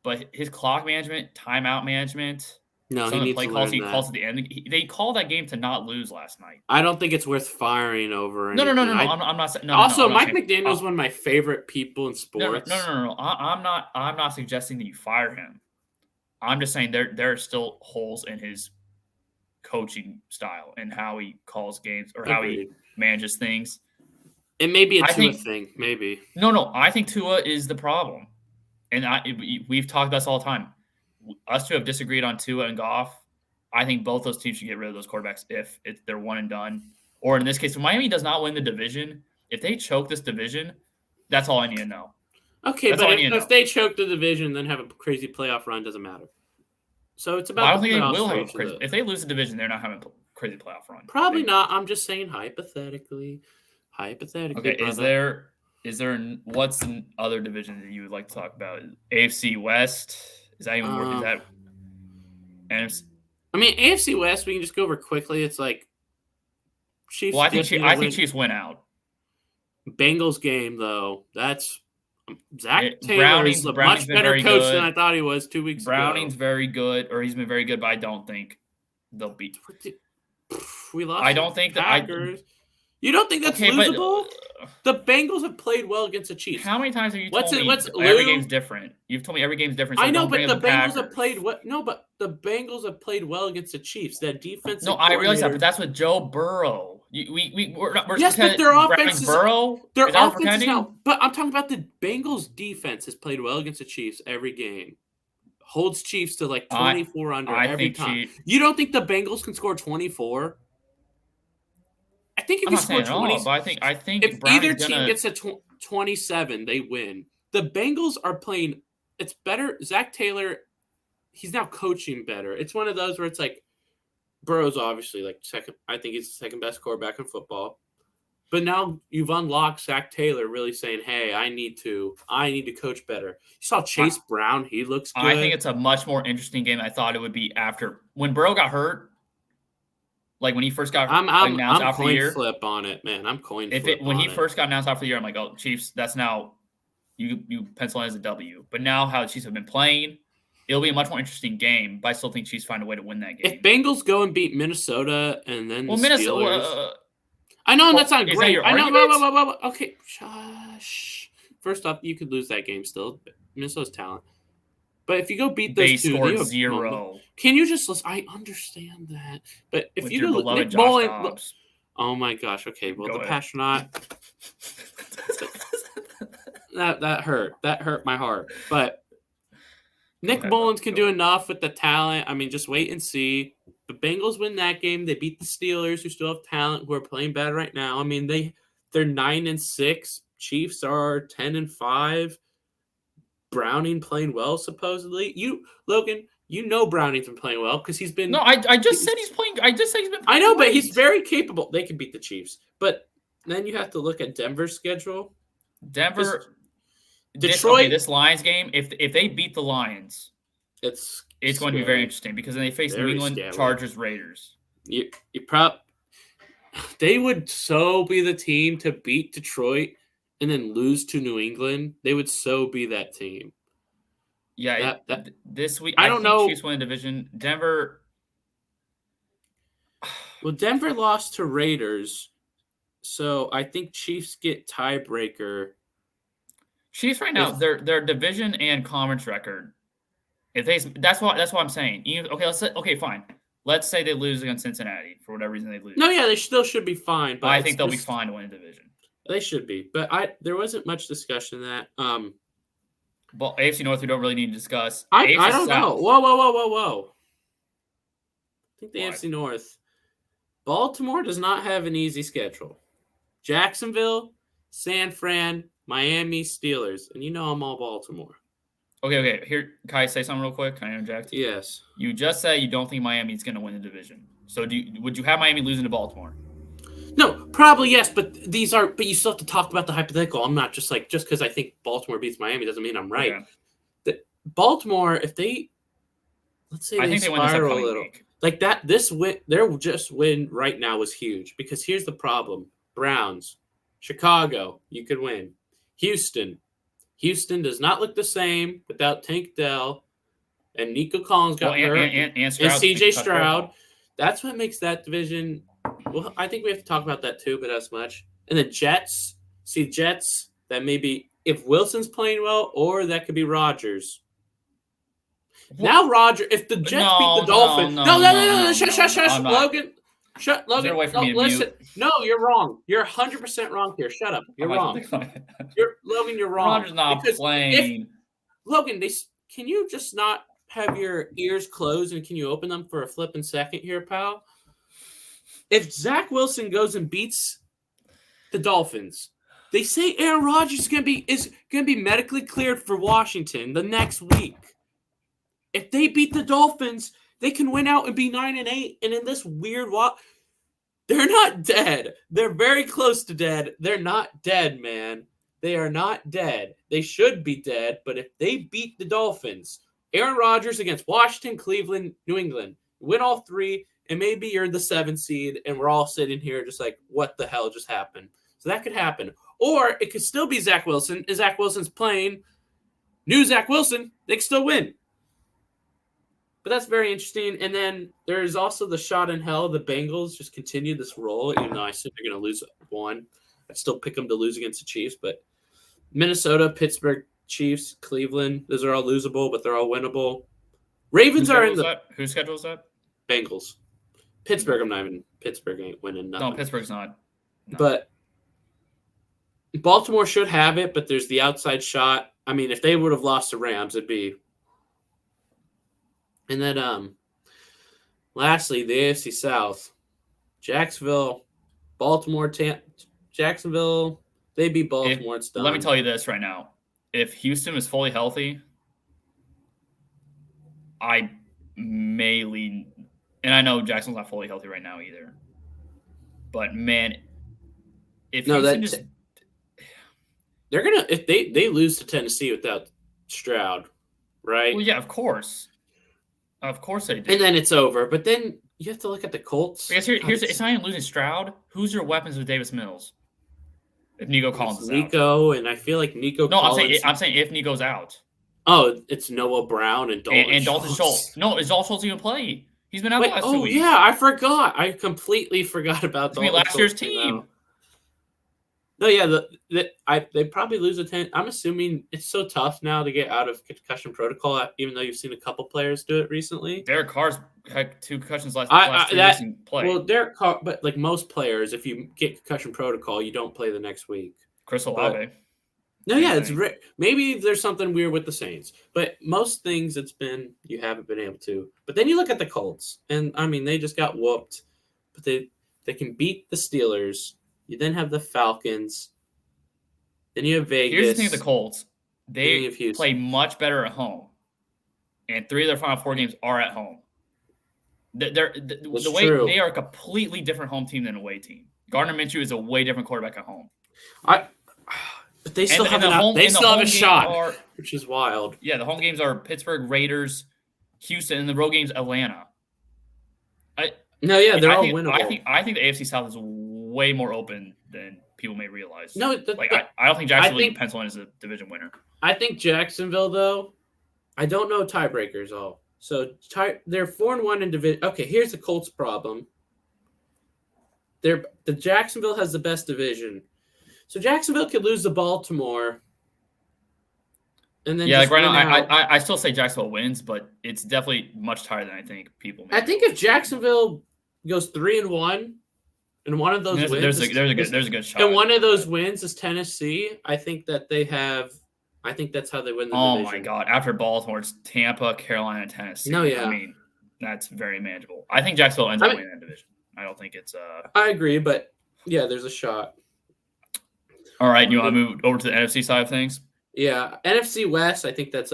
but his clock management, timeout management, some of the play calls he calls at the end. They called that game to not lose last night. I don't think it's worth firing over. No. I'm not saying. Also, Mike McDaniel's one of my favorite people in sports. No. I'm not suggesting that you fire him. I'm just saying there are still holes in his coaching style and how he calls games or how he manages things. It may be a Tua thing, maybe. No. I think Tua is the problem, and we've talked about this all the time. Us two have disagreed on Tua and Goff. I think both those teams should get rid of those quarterbacks if they're one and done. Or in this case, if Miami does not win the division, if they choke this division, that's all I need to know. Okay, but if they choke the division, then have a crazy playoff run, doesn't matter. So it's about. I don't think they will have a crazy. If they lose the division, they're not having a crazy playoff run. Probably not. I'm just saying hypothetically. Okay, brother. Is there what's an other division that you would like to talk about? AFC West? Is that even is that? NFC? I mean, AFC West. We can just go over quickly. It's like Chiefs. Well, I think Chiefs win out. Bengals game though. That's Zach Taylor's a much better coach than I thought he was 2 weeks ago. Browning's very good, or he's been very good, but I don't think they'll beat. We lost. I don't think Packers. You don't think that's losable? The Bengals have played well against the Chiefs. How many times have you told me every game's different? You've told me every game's different. So I know, but the Bengals have played what? No, but the Bengals have played well against the Chiefs. That defense. No, I realize that, but that's with Joe Burrow. We're yes, but their offense is Burrow. Their offense is now. But I'm talking about the Bengals' defense has played well against the Chiefs every game. Holds Chiefs to like 24 under every time. You don't think the Bengals can score 24? I think if you score 20, but I think if either team gets a 27, they win. The Bengals are playing. It's better. Zach Taylor, he's now coaching better. It's one of those where it's like Burrow's obviously like second. I think he's the second best quarterback in football. But now you've unlocked Zach Taylor really saying, "Hey, I need to coach better." You saw Chase Brown; he looks good. I think it's a much more interesting game than I thought it would be after when Burrow got hurt. Like when he first got announced out for the year, flip on it, man. I'm coin flip. When he first got announced out for the year, I'm like, oh, Chiefs. That's now you pencil in as a W. But now how the Chiefs have been playing, it'll be a much more interesting game. But I still think Chiefs find a way to win that game. If Bengals go and beat Minnesota and then Minnesota, Steelers, I know that's not great. I know. Okay, shush. First off, you could lose that game still. Minnesota's talent. But if you go beat those two, they scored 0. Can you just listen? I understand that. But if you go Nick Mullins, oh my gosh. Okay, well, the Pastronaut. that hurt. That hurt my heart. But Nick Mullins can do enough with the talent. I mean, just wait and see. The Bengals win that game. They beat the Steelers, who still have talent, who are playing bad right now. I mean, they're 9-6. Chiefs are 10-5. Browning playing well, supposedly. Logan, Browning's been playing well because he's been. No, I just said he's playing. I just said he's been. I know, but he's very capable. They can beat the Chiefs, but then you have to look at Denver's schedule. Detroit, this Lions game. If they beat the Lions, it's going to be very interesting because then they face New England, Chargers, Raiders. They would so be the team to beat Detroit. And then lose to New England, they would so be that team. Yeah, this week I don't know. Chiefs win the division. Denver. Well, Denver lost to Raiders, so I think Chiefs get tiebreaker. Chiefs right now, their division and conference record That's what I'm saying. Okay, fine. Let's say they lose against Cincinnati for whatever reason they lose. No, yeah, they still should be fine. But I think they'll be fine to win the division. They should be, but there wasn't much discussion that. But AFC North, we don't really need to discuss. I don't know. Whoa! I think the AFC North. Baltimore does not have an easy schedule. Jacksonville, San Fran, Miami, Steelers, and I'm all Baltimore. Okay. Here, can I say something real quick? Can I interject? Yes. You just said you don't think Miami's going to win the division. So would you have Miami losing to Baltimore? No, probably yes, but but you still have to talk about the hypothetical. I'm not just because I think Baltimore beats Miami doesn't mean I'm right. Okay. Baltimore, if let's say they spiral a little week. Like that, their just win right now was huge because here's the problem: Browns, Chicago, you could win. Houston does not look the same without Tank Dell, and Nico Collins got hurt, and CJ Stroud. That's what makes that division. Well, I think we have to talk about that too, but as much. And the Jets, that maybe if Wilson's playing well, or that could be Rodgers. Now, if the Jets beat the Dolphins. No, shush, Logan. Shut, Logan. Away from me listen. No, you're wrong. You're 100% wrong here. Shut up. You're wrong. Logan, you're wrong. Rodgers not playing. Logan, can you just not have your ears closed and can you open them for a flipping second here, pal? If Zach Wilson goes and beats the Dolphins, they say Aaron Rodgers is going to be medically cleared for Washington the next week. If they beat the Dolphins, they can win out and be 9-8. And in this weird they're not dead. They're very close to dead. They're not dead, man. They are not dead. They should be dead. But if they beat the Dolphins, Aaron Rodgers against Washington, Cleveland, New England, win all three. And maybe you're the 7th seed, and we're all sitting here just like, what the hell just happened? So that could happen. Or it could still be Zach Wilson. If Zach Wilson's playing, new Zach Wilson, they could still win. But that's very interesting. And then there's also the shot in hell. The Bengals just continue this roll, even though I said they're going to lose one. I'd still pick them to lose against the Chiefs. But Minnesota, Pittsburgh, Chiefs, Cleveland, those are all losable, but they're all winnable. Ravens are in the – Who schedules that? Bengals. Pittsburgh ain't winning nothing. No, Pittsburgh's not. No. But Baltimore should have it, but there's the outside shot. I mean, if they would have lost the Rams, it'd be. And then lastly, the AFC South. Jacksonville, Baltimore, Jacksonville, they beat Baltimore. It's done. Let me tell you this right now. If Houston is fully healthy, I may lean. And I know Jackson's not fully healthy right now either. But man, if Houston they're gonna if they lose to Tennessee without Stroud, right? Well, yeah, of course. Of course they do. And then it's over. But then you have to look at the Colts. Because it's not even losing Stroud. Who's your weapons with Davis Mills? If Nico Collins is Nico, and I feel like Nico Collins. I'm saying if Nico's out. Oh, it's Noah Brown and Dalton Schultz. No, is Dalton Schultz even play? He's been out the last 2 weeks. Yeah, I forgot. I completely forgot about Dalton last year's team. No, yeah, they probably lose a 10. I'm assuming it's so tough now to get out of concussion protocol, even though you've seen a couple players do it recently. Derek Carr's had 2 concussions last 2 weeks in play. Well, Derek Carr, but like most players, if you get concussion protocol, you don't play the next week. Chris Olave. No, yeah, it's maybe there's something weird with the Saints, but most things you haven't been able to. But then you look at the Colts, and I mean they just got whooped, but they can beat the Steelers. You then have the Falcons. Then you have Vegas. Here's the thing with the Colts: they play much better at home, and 3 of their final 4 games are at home. The way they are a completely different home team than a away team. Gardner Minshew is a way different quarterback at home. But they still have a shot, which is wild. Yeah, the home games are Pittsburgh, Raiders, Houston, and the road games Atlanta. They're all winnable. I think the AFC South is way more open than people may realize. No, I don't think Jacksonville can pencil in as a division winner. I think Jacksonville, though, I don't know tiebreakers all. So they're 4-1 in division. Okay, here's the Colts problem. The Jacksonville has the best division. So Jacksonville could lose to Baltimore. And then Yeah, like just right win now, out. I still say Jacksonville wins, but it's definitely much higher than I think people. I think if Jacksonville goes 3-1, and one of those wins, there's a good shot. and one of those wins is Tennessee, I think that they have. I think that's how they win the division. Oh my God! After Baltimore, it's Tampa, Carolina, and Tennessee. No, yeah. I mean, that's very manageable. I think Jacksonville ends up winning that division. I don't think it's I agree, but yeah, there's a shot. All right, you want to move over to the NFC side of things? Yeah, NFC West. I think it's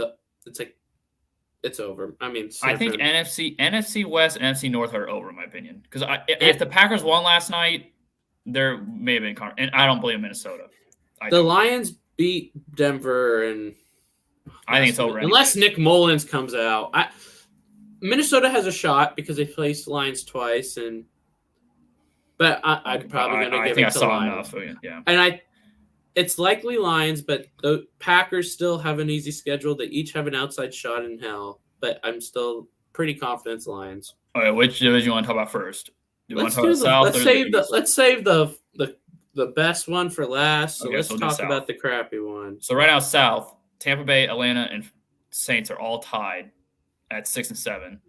over. I mean, I think NFC West, and NFC North are over in my opinion. Because if the Packers won last night, there may have been, and I don't believe Minnesota. The Lions beat Denver, and I think it's over. Unless Nick Mullins comes out, Minnesota has a shot because they faced Lions twice, but I'm probably going to give it to Lions. Yeah, and it's likely Lions, but the Packers still have an easy schedule. They each have an outside shot in hell, but I'm still pretty confident it's Lions. All right, which division you want to talk about first? Let's save the best one for last. So let's talk about the crappy one. So right now, South, Tampa Bay, Atlanta, and Saints are all tied at 6 and 7,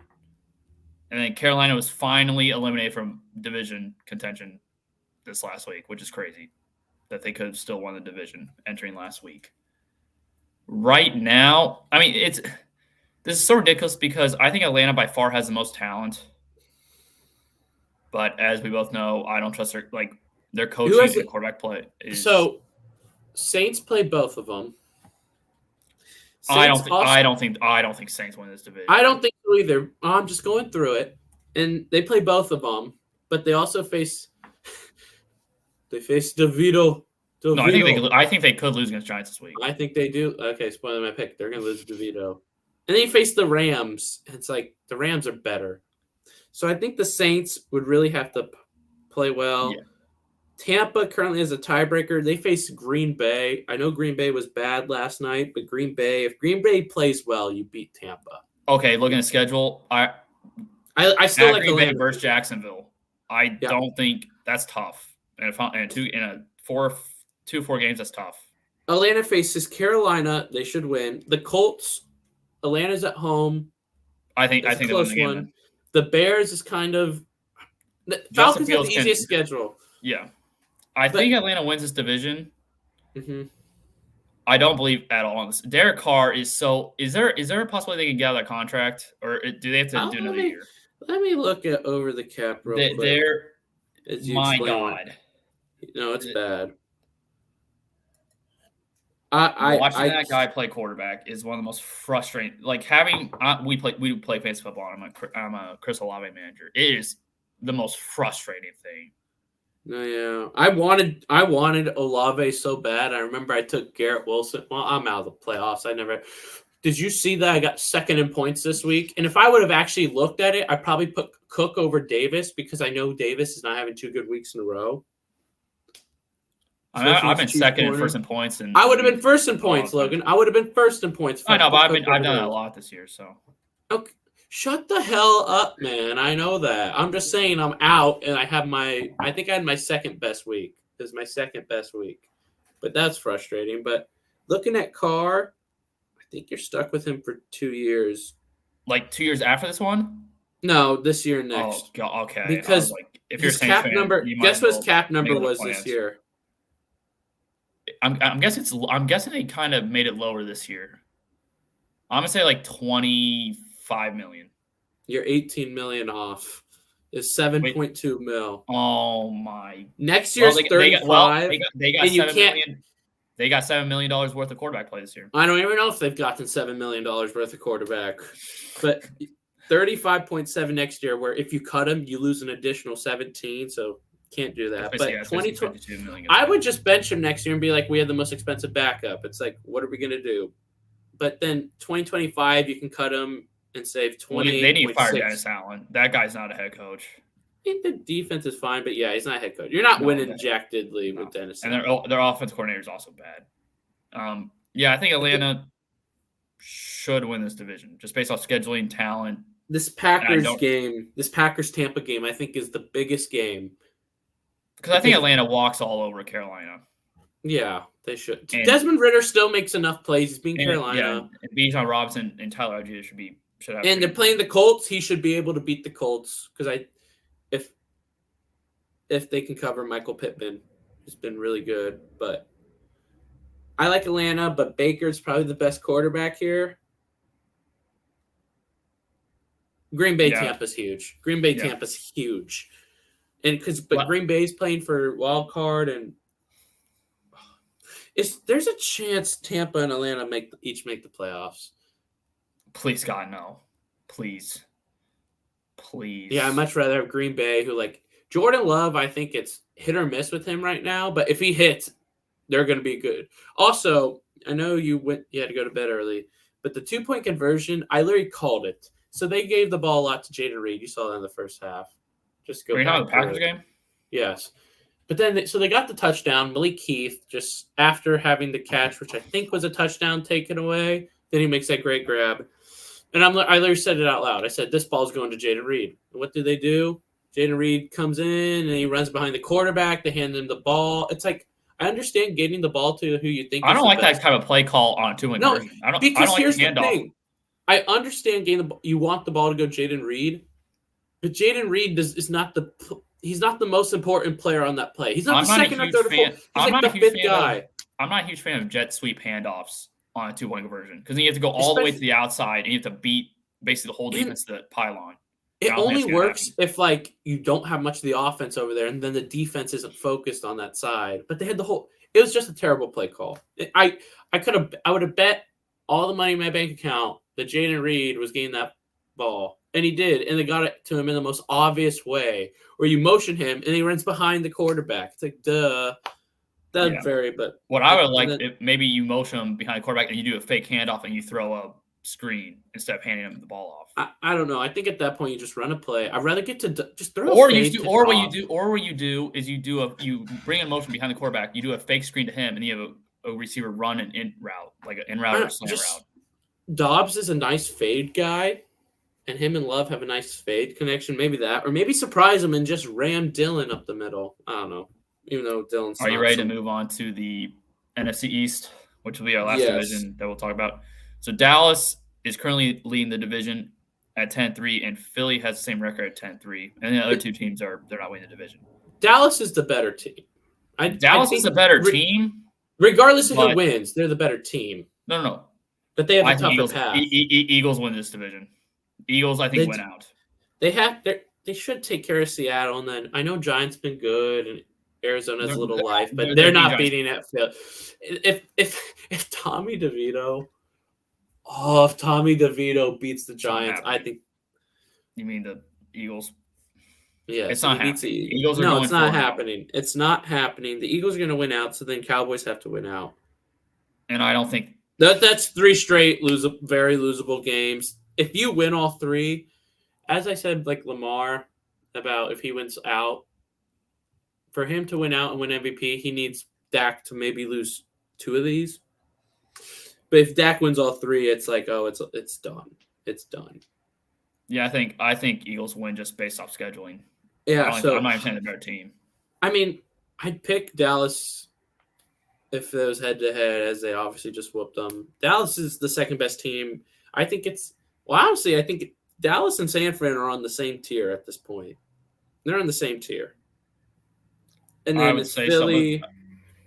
and then Carolina was finally eliminated from division contention this last week, which is crazy that they could have still won the division entering last week. Right now, I mean, this is so ridiculous because I think Atlanta by far has the most talent, but as we both know, I don't trust their coaching and quarterback play. So Saints play both of them. I don't think Saints win this division. I don't think so either. I'm just going through it, and they play both of them, but they also face DeVito. No, I think they could lose against Giants this week. I think they do. Okay, spoiling my pick. They're going to lose DeVito. And then you face the Rams. It's like the Rams are better. So I think the Saints would really have to play well. Yeah. Tampa currently has a tiebreaker. They face Green Bay. I know Green Bay was bad last night, but if Green Bay plays well, you beat Tampa. Okay, looking at the schedule, I still like Green Bay versus Jacksonville. I don't think that's tough. And in a 4 games, that's tough. Atlanta faces Carolina. They should win. The Colts, Atlanta's at home. I think a close one. The Bears is kind of the Falcons have the easiest schedule. Yeah, I think Atlanta wins this division. Mm-hmm. I don't believe at all in this. Derek Carr is so. Is there a possibility they can get out of that contract, or do they have to do another year? Let me look at over the cap real quick. My God. No, it's bad. Watching that guy play quarterback is one of the most frustrating. Like we play fantasy football. I'm a Chris Olave manager. It is the most frustrating thing. No, yeah, I wanted Olave so bad. I remember I took Garrett Wilson. Well, I'm out of the playoffs. Did you see that I got second in points this week? And if I would have actually looked at it, I'd probably put Cook over Davis because I know Davis is not having 2 good weeks in a row. I've been second and first in points, and I would have been first in points, Logan. I would have been first in points. I know, but I've done that a lot this year. So, okay, shut the hell up, man. I know that. I'm just saying I'm out, and I think I had my second best week. This is my second best week, but that's frustrating. But looking at Carr, I think you're stuck with him for 2 years. Like 2 years after this one? No, this year and next. Oh, okay. Because if his cap number, guess what his cap number was this year? I'm guessing they kind of made it lower this year. I'm gonna say like $25 million. You're $18 million off. It's $7.2 mil. Oh my! Next year's 35. They got $7 million. They got $7 million worth of quarterback play this year. I don't even know if they've gotten $7 million worth of quarterback, but 35.7 next year. Where if you cut him, you lose an additional 17. So. Can't do that. But 2020, I would just bench him next year and be like, we have the most expensive backup. It's like, what are we going to do? But then 2025, you can cut him and save 20. They need to fire Dennis Allen. That guy's not a head coach. I think the defense is fine, but yeah, he's not a head coach. You're not winning Jack Diddley with Dennis Allen. And their offensive coordinator is also bad. Yeah, I think Atlanta should win this division just based off scheduling, talent. This Packers-Tampa game, I think is the biggest game. Because I think Atlanta walks all over Carolina. Yeah, they should. And, Desmond Ritter still makes enough plays. He's being and Carolina. and Bijan Robinson and Tyler Algier should have. And they're playing the Colts. He should be able to beat the Colts because if they can cover Michael Pittman, who's been really good. But I like Atlanta, but Baker's probably the best quarterback here. Green Bay, Tampa's huge. Green Bay, Tampa's huge. And but Green Bay's playing for wild card, and there's a chance Tampa and Atlanta each make the playoffs. Please, God, no. Please. Yeah, I'd much rather have Green Bay, who Jordan Love. I think it's hit or miss with him right now, but if he hits, they're going to be good. Also, I know you had to go to bed early, but the 2-point conversion, I literally called it. So they gave the ball a lot to Jaden Reed. You saw that in the first half. Just go. Were you talking about the Packers game? Yes. But then, they got the touchdown. Malik Keith, just after having the catch, which I think was a touchdown taken away, then he makes that great grab. And I literally said it out loud. I said, this ball's going to Jaden Reed. And what do? Jaden Reed comes in, and he runs behind the quarterback. They hand him the ball. It's like, I understand getting the ball to who you think. I don't like that type of play call on a 2-point conversion. I don't like here's the handoff. thing. I understand getting the ball. You want the ball to go Jaden Reed, but Jaden Reed is not the. He's not the most important player on that play. He's not the second or third or fourth. He's like the fifth guy. I'm not a huge fan of jet sweep handoffs on a 2-point conversion because then you have to go all the way to the outside and you have to beat basically the whole defense to the pylon. It only works if you don't have much of the offense over there and then the defense isn't focused on that side. But they had it was just a terrible play call. I would have bet all the money in my bank account that Jaden Reed was getting that ball. And he did, and they got it to him in the most obvious way, where you motion him and he runs behind the quarterback. It's like, duh. That's but what I would if maybe you motion him behind the quarterback and you do a fake handoff and you throw a screen instead of handing him the ball off. I don't know. I think at that point you just run a play. I'd rather get to just throw. What you do is you bring in motion behind the quarterback. You do a fake screen to him, and you have a receiver run an in route, like an in route or slant route. Dobbs is a nice fade guy. And him and Love have a nice fade connection. Maybe that. Or maybe surprise him and just ram Dillon up the middle. I don't know. Even though Dillon's Are you ready to move on to the NFC East, which will be our last division that we'll talk about? So Dallas is currently leading the division at 10-3, and Philly has the same record at 10-3. And the other two teams they're not winning the division. Dallas is the better team. Dallas is the better team. Regardless of who wins, they're the better team. No. But they have a tougher path. Eagles win this division. Eagles, I think, went out. They should take care of Seattle, and then I know Giants been good, and Arizona's a little life, but they're not beating at Philly. If Tommy DeVito, if Tommy DeVito beats the Giants, I think. You mean the Eagles? Yeah, it's not happening. Eagles are it's not happening. It's not happening. The Eagles are going to win out, so then Cowboys have to win out. And I don't think that's 3 straight very losable games. If you win all 3, as I said, like Lamar, about if he wins out, for him to win out and win MVP, he needs Dak to maybe lose 2 of these. But if Dak wins all 3, it's like, it's done. It's done. Yeah, I think Eagles win just based off scheduling. Yeah, I'm not even saying the better team. I mean, I'd pick Dallas if it was head-to-head, as they obviously just whooped them. Dallas is the second best team. I think honestly, I think Dallas and San Fran are on the same tier at this point. They're on the same tier. And then Philly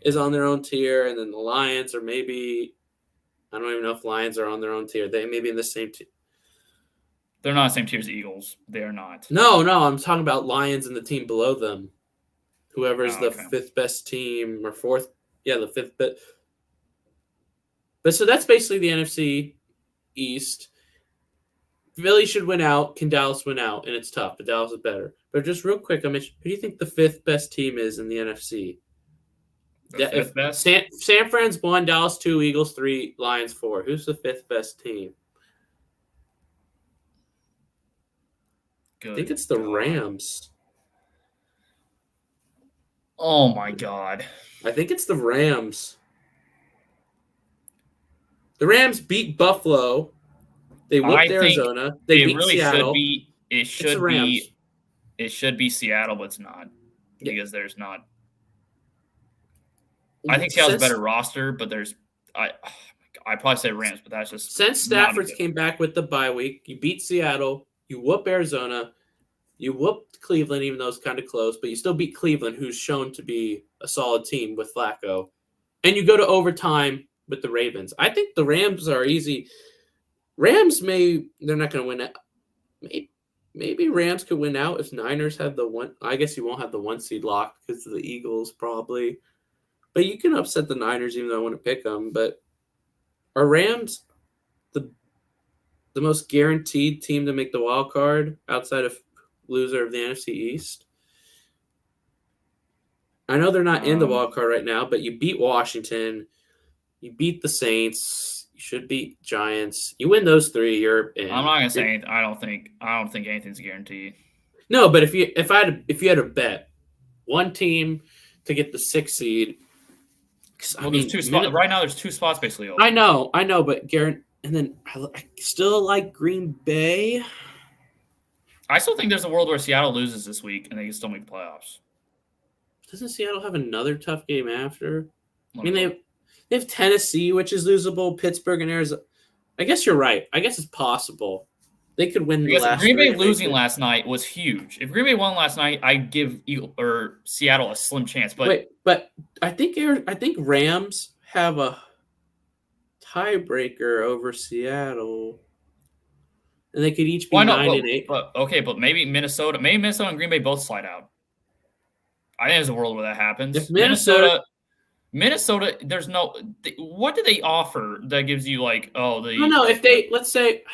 is on their own tier, and then the Lions are maybe – I don't even know if Lions are on their own tier. They may be in the same tier. They're not the same tier as the Eagles. They are not. No, I'm talking about Lions and the team below them. Whoever's the 5th best team or 4th. Yeah, the 5th best. But so that's basically the NFC East. Philly should win out. Can Dallas win out? And it's tough, but Dallas is better. But just real quick, who do you think the 5th best team is in the NFC? The 5th best? San Fran's 1, Dallas 2, Eagles 3, Lions 4. Who's the 5th best team? I think it's the Rams. Oh, my God. I think it's the Rams. The Rams beat Buffalo. They whooped Arizona. They beat really Seattle. It should be Seattle, but it's not because there's not. I think Seattle's a better roster, but I probably say Rams, but that's just since Stafford's came back with the bye week. You beat Seattle, you whoop Arizona, you whooped Cleveland, even though it's kind of close, but you still beat Cleveland, who's shown to be a solid team with Flacco, and you go to overtime with the Ravens. I think the Rams are easy. They're not going to win it. Maybe Rams could win out if Niners have the one. I guess you won't have the 1 seed locked because of the Eagles probably. But you can upset the Niners even though I want to pick them. But are Rams the most guaranteed team to make the wild card outside of loser of the NFC East? I know they're not in the wild card right now, but you beat Washington. You beat the Saints. You should beat Giants. You win those 3, you're in. I'm not gonna say anything. I don't think anything's guaranteed. No, but if you had a bet, one team to get the 6th seed. Well, there's 2 spots right now. There's 2 spots basically open. I know, but Garrett, and then I still like Green Bay. I still think there's a world where Seattle loses this week and they can still make the playoffs. Doesn't Seattle have another tough game after? I mean, they have Tennessee, which is losable. Pittsburgh and Arizona. I guess you're right. I guess it's possible. They could win the last. Green Bay losing last night was huge. If Green Bay won last night, I'd give Seattle a slim chance. But I think Rams have a tiebreaker over Seattle, and they could each be 9-8. But maybe Minnesota and Green Bay both slide out. I think there's a world where that happens. If Minnesota, there's no. What do they offer that gives you If they let's say,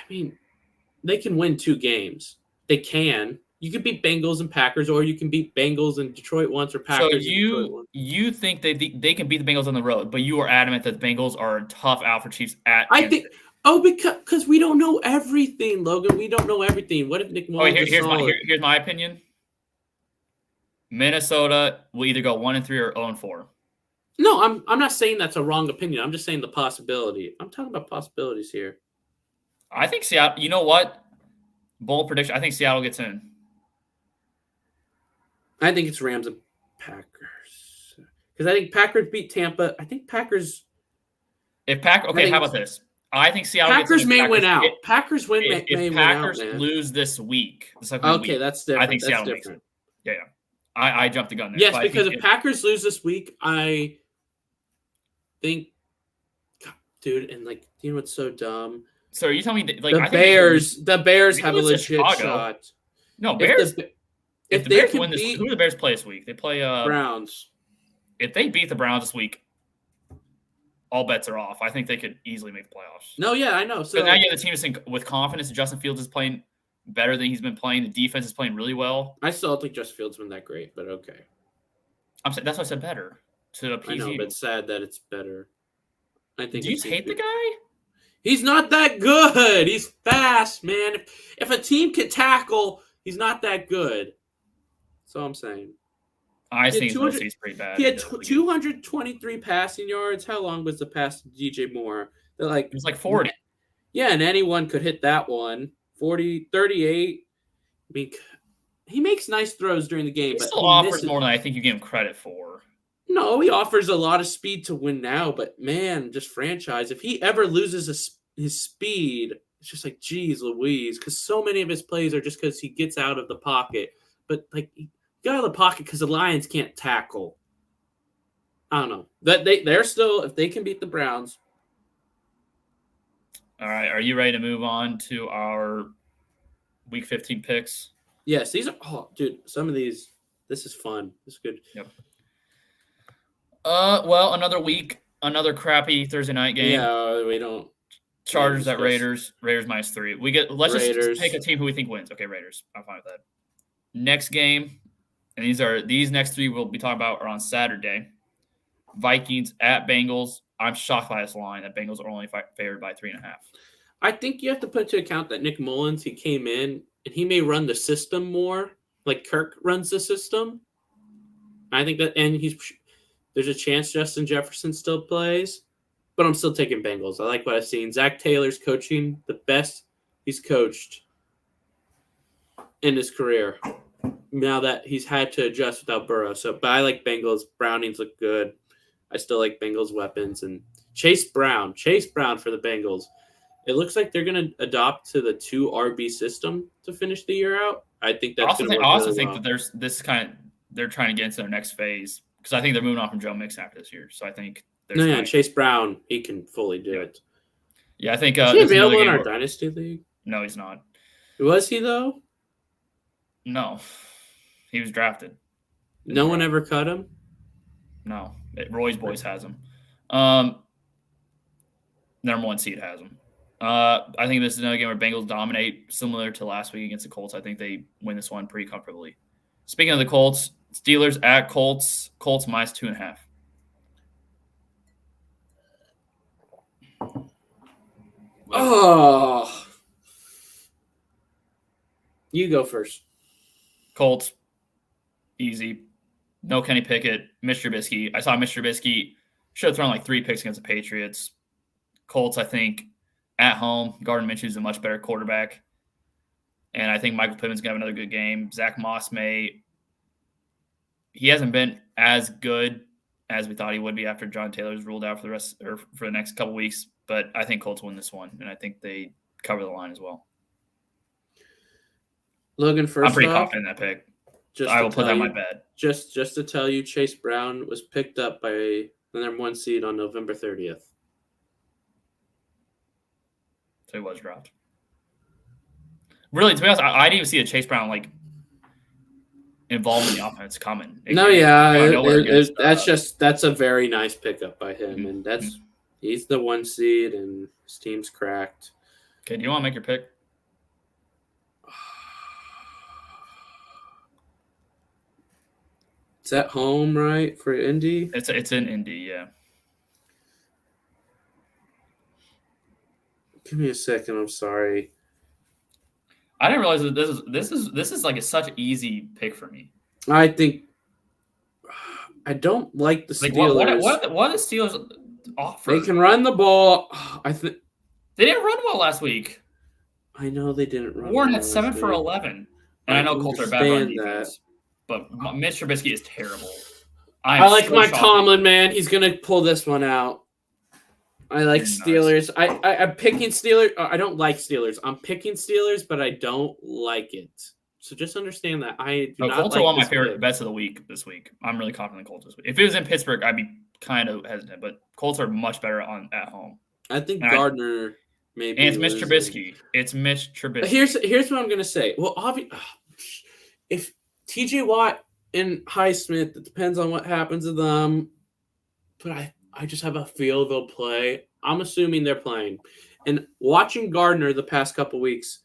they can win 2 games. They can. You could beat Bengals and Packers, or you can beat Bengals and Detroit once, or Packers. So you think they can beat the Bengals on the road, but you are adamant that the Bengals are a tough out for Chiefs at. I think. Oh, because we don't know everything, Logan. We don't know everything. What if Nick Mullins here's my opinion. Minnesota will either go 1-3 or 0-4. No, I'm not saying that's a wrong opinion. I'm just saying the possibility. I'm talking about possibilities here. I think Seattle. You know what? Bold prediction. I think Seattle gets in. I think it's Rams and Packers because I think Packers beat Tampa. I think Packers. How about this? I think Seattle. Packers may win out. Packers may win out. If Packers lose this week, that's different. I think Seattle makes it. Yeah. I jumped the gun there. Yes, because if Packers lose this week, I think, God, dude, and you know what's so dumb? So are you telling me the Bears have a legit shot? No, Bears. If the Bears win this, who do the Bears play this week? They play Browns. If they beat the Browns this week, all bets are off. I think they could easily make the playoffs. No, yeah, I know. So now you have the team to think with confidence. Justin Fields is playing better than he's been playing. The defense is playing really well. I still don't think Justin Fields been that great, but okay. I'm saying that's why I said better to appease you. I know, but it's sad that it's better. I think. Do you hate the guy? He's not that good. He's fast, man. If a team can tackle, he's not that good. That's all I'm saying. I think he's pretty bad. He had 223 passing yards. How long was the pass to DJ Moore? It was 40. Yeah, and anyone could hit that one. 40, 38. He makes nice throws during the game. He still offers more than I think you give him credit for. No, he offers a lot of speed to win now, but man, just franchise. If he ever loses his speed, it's just geez Louise, because so many of his plays are just because he gets out of the pocket. But he got out of the pocket because the Lions can't tackle. I don't know. They're still, if they can beat the Browns. All right, are you ready to move on to our Week 15 picks? Yes, these are. Dude, some of these. This is fun. This is good. Yep. Well, another week, another crappy Thursday night game. Yeah, we don't. Chargers at Raiders. Raiders -3. Let's just pick a team who we think wins. Okay, Raiders. I'm fine with that. Next game, and these next 3 we'll be talking about are on Saturday. Vikings at Bengals. I'm shocked by this line that Bengals are only favored by 3.5. I think you have to put into account that Nick Mullins, he came in and he may run the system more like Kirk runs the system. I think that, and there's a chance Justin Jefferson still plays, but I'm still taking Bengals. I like what I've seen. Zach Taylor's coaching the best he's coached in his career. Now that he's had to adjust without Burrow. But I like Bengals. Brownings look good. I still like Bengals weapons and Chase Brown for the Bengals. It looks like they're going to adopt to the 2 RB system to finish the year out. I think that's going to work. I also really think well. that they're trying to get into their next phase because I think they're moving on from Joe Mixon after this year. So I think Chase Brown, he can fully do it. Yeah, I think is he available in our Dynasty League? No, he's not. Was he though? No, he was drafted. No one ever cut him. No, Roy's Boys has him. Number 1 seed has him. I think this is another game where Bengals dominate, similar to last week against the Colts. I think they win this one pretty comfortably. Speaking of the Colts, Steelers at Colts. Colts minus 2.5. Oh, you go first. Colts, easy. No Kenny Pickett. Mitch Trubisky. I saw Mitch Trubisky should have thrown like 3 picks against the Patriots. Colts, I think, at home. Gardner Minshew's a much better quarterback. And I think Michael Pittman's going to have another good game. Zach Moss he hasn't been as good as we thought he would be after John Taylor's ruled out for the next couple weeks. But I think Colts win this one, and I think they cover the line as well. Logan, first I'm pretty confident in that pick. I will put that on my bet. Just to tell you, Chase Brown was picked up by the number 1 seed on November 30th. So he was dropped. Really, to be honest, I didn't even see a Chase Brown involved in the offense coming. That's a very nice pickup by him, and he's the 1 seed, and his team's cracked. Okay, do you want to make your pick? It's at home, right, for Indy? It's in Indy, yeah. Give me a second. I'm sorry. I didn't realize that this is like such an easy pick for me. I think I don't like the Steelers. What are the Steelers offer? They can run the ball. I think they didn't run well last week. I know they didn't run. Warren had 7 for 11, and I know Colts are bad run defense, but Mitch Trubisky is terrible. I like Mike Tomlin, man. He's gonna pull this one out. I like Steelers. I'm picking Steelers. I don't like Steelers. I'm picking Steelers, but I don't like it. So just understand that Colts are one of my favorite bets of the week this week. I'm really confident in Colts this week. If it was in Pittsburgh, I'd be kind of hesitant, but Colts are much better at home. I think Gardner maybe. And it's Mitch Trubisky. It's Mitch Trubisky. Here's what I'm gonna say. Well, if TJ Watt and Highsmith, it depends on what happens to them. But I just have a feel they'll play. I'm assuming they're playing. And watching Gardner the past couple weeks,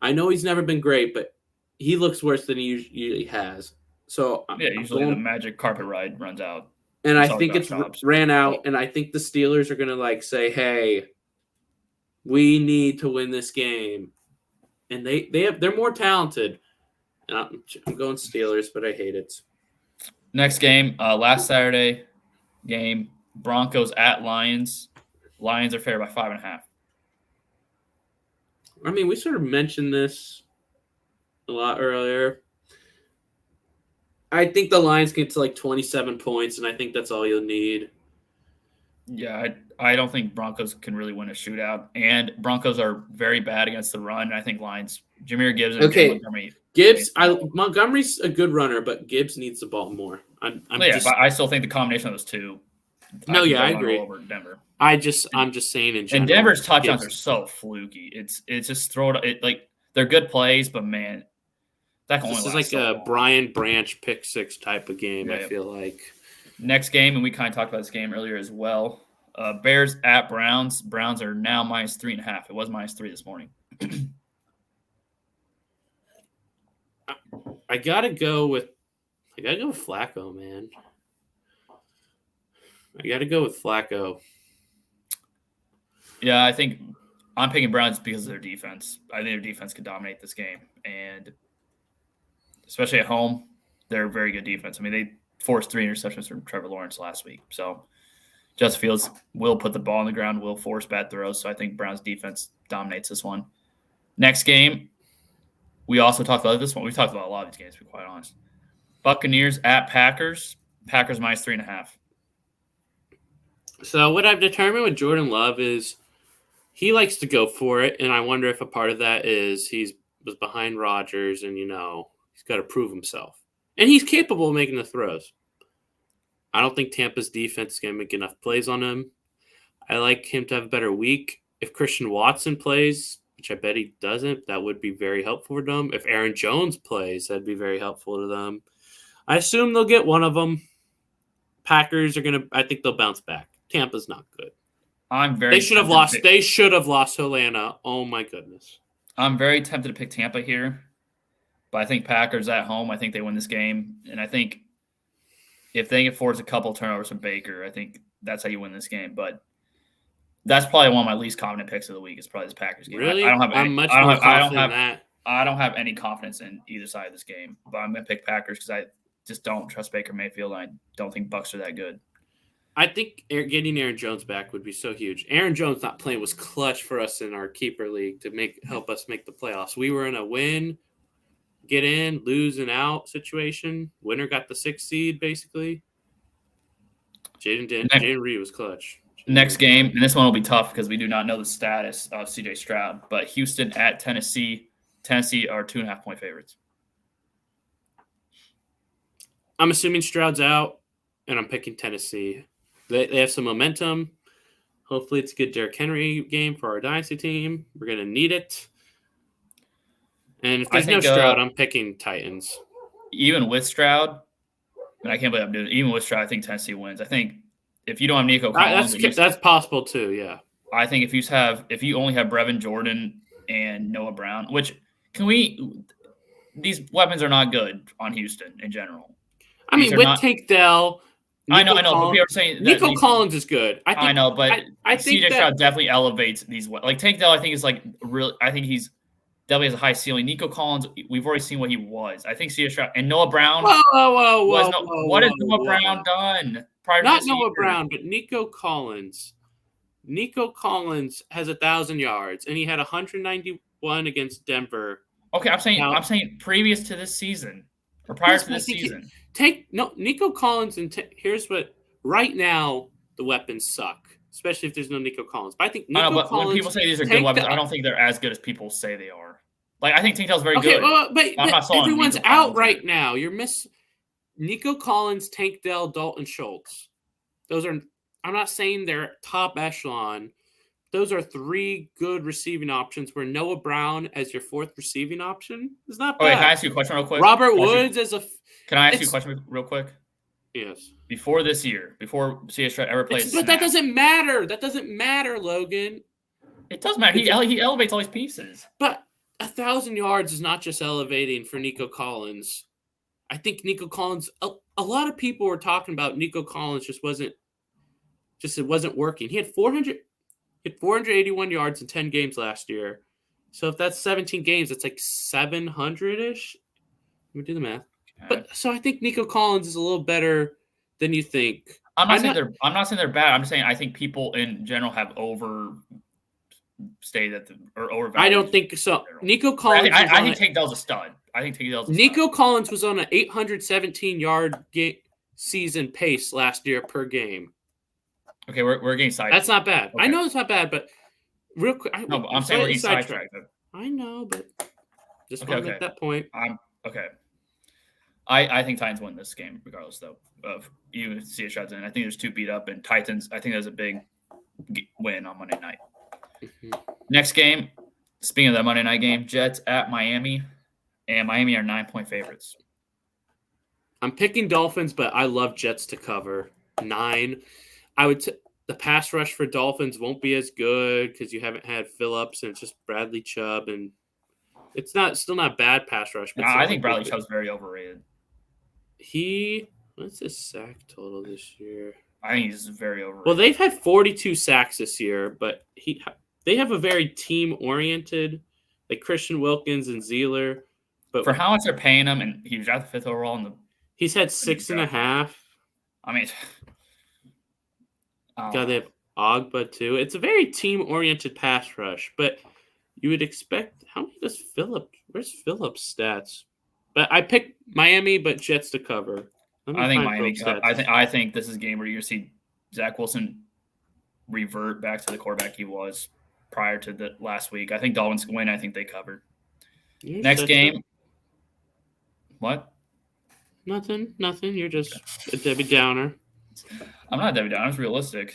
I know he's never been great, but he looks worse than he usually has. So usually the magic carpet ride runs out. And I think it's ran out, and I think the Steelers are going to say, hey, we need to win this game. And they're more talented. And I'm going Steelers, but I hate it. Next game, last Saturday game, Broncos at Lions. Lions are favored by 5.5. I mean, we sort of mentioned this a lot earlier. I think the Lions get to 27 points, and I think that's all you'll need. Yeah, I don't think Broncos can really win a shootout. And Broncos are very bad against the run. And I think Lions, Jahmyr Gibbs and Montgomery. Montgomery's a good runner, but Gibbs needs the ball more. But I still think the combination of those two. I agree. Over Denver. I'm just saying in general. And Denver's touchdowns are so fluky. It's just they're good plays, but man, this is like a Brian Branch pick 6 type of game. I feel like. Next game, and we kind of talked about this game earlier as well. Bears at Browns. Browns are now minus 3.5. It was minus 3 this morning. I gotta go with Flacco, man. I got to go with Flacco. Yeah, I think I'm picking Browns because of their defense. I think their defense could dominate this game. And especially at home, they're a very good defense. I mean, they forced 3 interceptions from Trevor Lawrence last week. So Justin Fields will put the ball on the ground, will force bad throws. So I think Browns defense dominates this one. Next game, we also talked about this one. We talked about a lot of these games, to be quite honest. Buccaneers at Packers. Packers minus 3.5. So what I've determined with Jordan Love is he likes to go for it, and I wonder if a part of that is was behind Rodgers, and he's got to prove himself, and he's capable of making the throws. I don't think Tampa's defense is going to make enough plays on him. I like him to have a better week. If Christian Watson plays, which I bet he doesn't, that would be very helpful for them. If Aaron Jones plays, that'd be very helpful to them. I assume they'll get one of them. Packers are I think they'll bounce back. Tampa's not good. They should have lost. They should have lost Atlanta. Oh my goodness. I'm very tempted to pick Tampa here, but I think Packers at home. I think they win this game, and I think if they can force a couple turnovers from Baker, I think that's how you win this game. But that's probably one of my least confident picks of the week. Is probably this Packers game. Really? I don't have any. I'm much more confident in that. I don't have any confidence in either side of this game, but I'm going to pick Packers because I just don't trust Baker Mayfield. And I don't think Bucs are that good. I think getting Aaron Jones back would be so huge. Aaron Jones not playing was clutch for us in our keeper league to help us make the playoffs. We were in a win, get in, lose and out situation. Winner got the 6th seed basically. Jaden Reed was clutch. Next game, and this one will be tough because we do not know the status of CJ Stroud, but Houston at Tennessee. Tennessee are 2.5-point favorites. I'm assuming Stroud's out, and I'm picking Tennessee. They have some momentum. Hopefully it's a good Derrick Henry game for our dynasty team. We're going to need it. And if there's no Stroud, I'm picking Titans. Even with Stroud, and I can't believe I'm doing it, even with Stroud, I think Tennessee wins. I think if you don't have Nico Collins, that's possible too, yeah. I think if you only have Brevin Jordan and Noah Brown, these weapons are not good on Houston in general. I mean, with Tank Dell, I know, but people are saying Nico Collins is good. I know, but I think CJ Stroud definitely elevates these. Like Tank Dell, I think is like real. I think he's definitely has a high ceiling. Nico Collins, we've already seen what he was. I think CJ Stroud and Noah Brown. What has Noah Brown done? Not Noah Brown, but Nico Collins. Nico Collins has 1,000 yards, and he had 191 against Denver. Okay, I'm saying previous to this season or prior to this season. Nico Collins, and here's what right now the weapons suck, especially if there's no Nico Collins. But I think Collins. When people say these are good weapons, I don't think they're as good as people say they are. Like I think Tank Dell's very good. But everyone's out right now. You're Nico Collins, Tank Dell, Dalton Schultz. Those are. I'm not saying they're top echelon. Those are 3 good receiving options where Noah Brown as your 4th receiving option is not bad. Okay, can I ask you a question real quick? Robert Woods as a... Can I ask you a question real quick? Yes. Before this year, before CS ever played But that doesn't matter. That doesn't matter, Logan. It does matter. He elevates all these pieces. But 1,000 yards is not just elevating for Nico Collins. I think Nico Collins... A lot of people were talking about Nico Collins it wasn't working. He had 481 yards in 10 games last year. So if that's 17 games, it's like 700-ish. Let me do the math. Okay. But so I think Nico Collins is a little better than you think. I'm not saying they're bad. I'm just saying I think people in general have overstated or overvalued. I don't think so. Nico Collins. I think Tank Dell's a stud. Nico Collins was on an 817-yard season pace last year per game. Okay, we're getting sidetracked. That's not bad. Okay. I know it's not bad, but real quick. I'm saying we're getting sidetracked. I know, but just want to make that point. Okay. I think Titans win this game, regardless, though, of you see a shot in. I think there's 2 beat up, and Titans, I think there's a big win on Monday night. Mm-hmm. Next game, speaking of that Monday night game, Jets at Miami, and Miami are 9-point favorites. I'm picking Dolphins, but I love Jets to cover 9. The pass rush for Dolphins won't be as good because you haven't had Phillips and it's just Bradley Chubb, and it's still not bad pass rush. But I think Bradley Chubb's very overrated. What's his sack total this year? I think he's very overrated. Well, they've had 42 sacks this year, but they have a very team oriented, like Christian Wilkins and Zeeler. But for how much they're paying him, and he was at the 5th overall he's had 6.5. I mean. God, they have Ogba too. It's a very team-oriented pass rush, but you would expect. How many does Phillips? Where's Phillips' stats? But I picked Miami, but Jets to cover. I think Miami. I think this is a game where you're gonna see Zach Wilson revert back to the quarterback he was prior to the last week. I think Dolphins win. I think they cover. Next game. What? Nothing. You're just a Debbie Downer. I'm not Debbie Downer. I was realistic.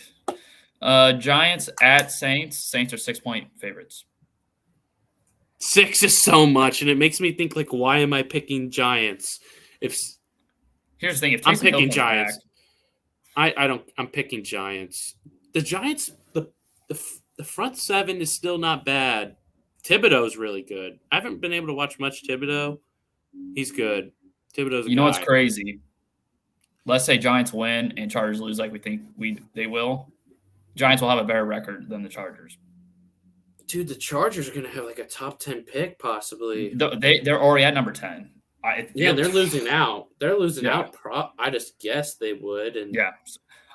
Giants at Saints. Saints are 6-point favorites. 6 is so much, and it makes me think, like, why am I picking Giants? Here's the thing: if I'm picking Giants, I'm picking Giants. The Giants, the front seven is still not bad. Thibodeau's really good. I haven't been able to watch much Thibodeau. He's good. Thibodeau's a guy. You know what's crazy? Let's say Giants win and Chargers lose, like we think they will. Giants will have a better record than the Chargers. Dude, the Chargers are going to have like a top 10 pick, possibly. They're already at number 10. They're losing out. They're losing out. I just guess they would. And yeah,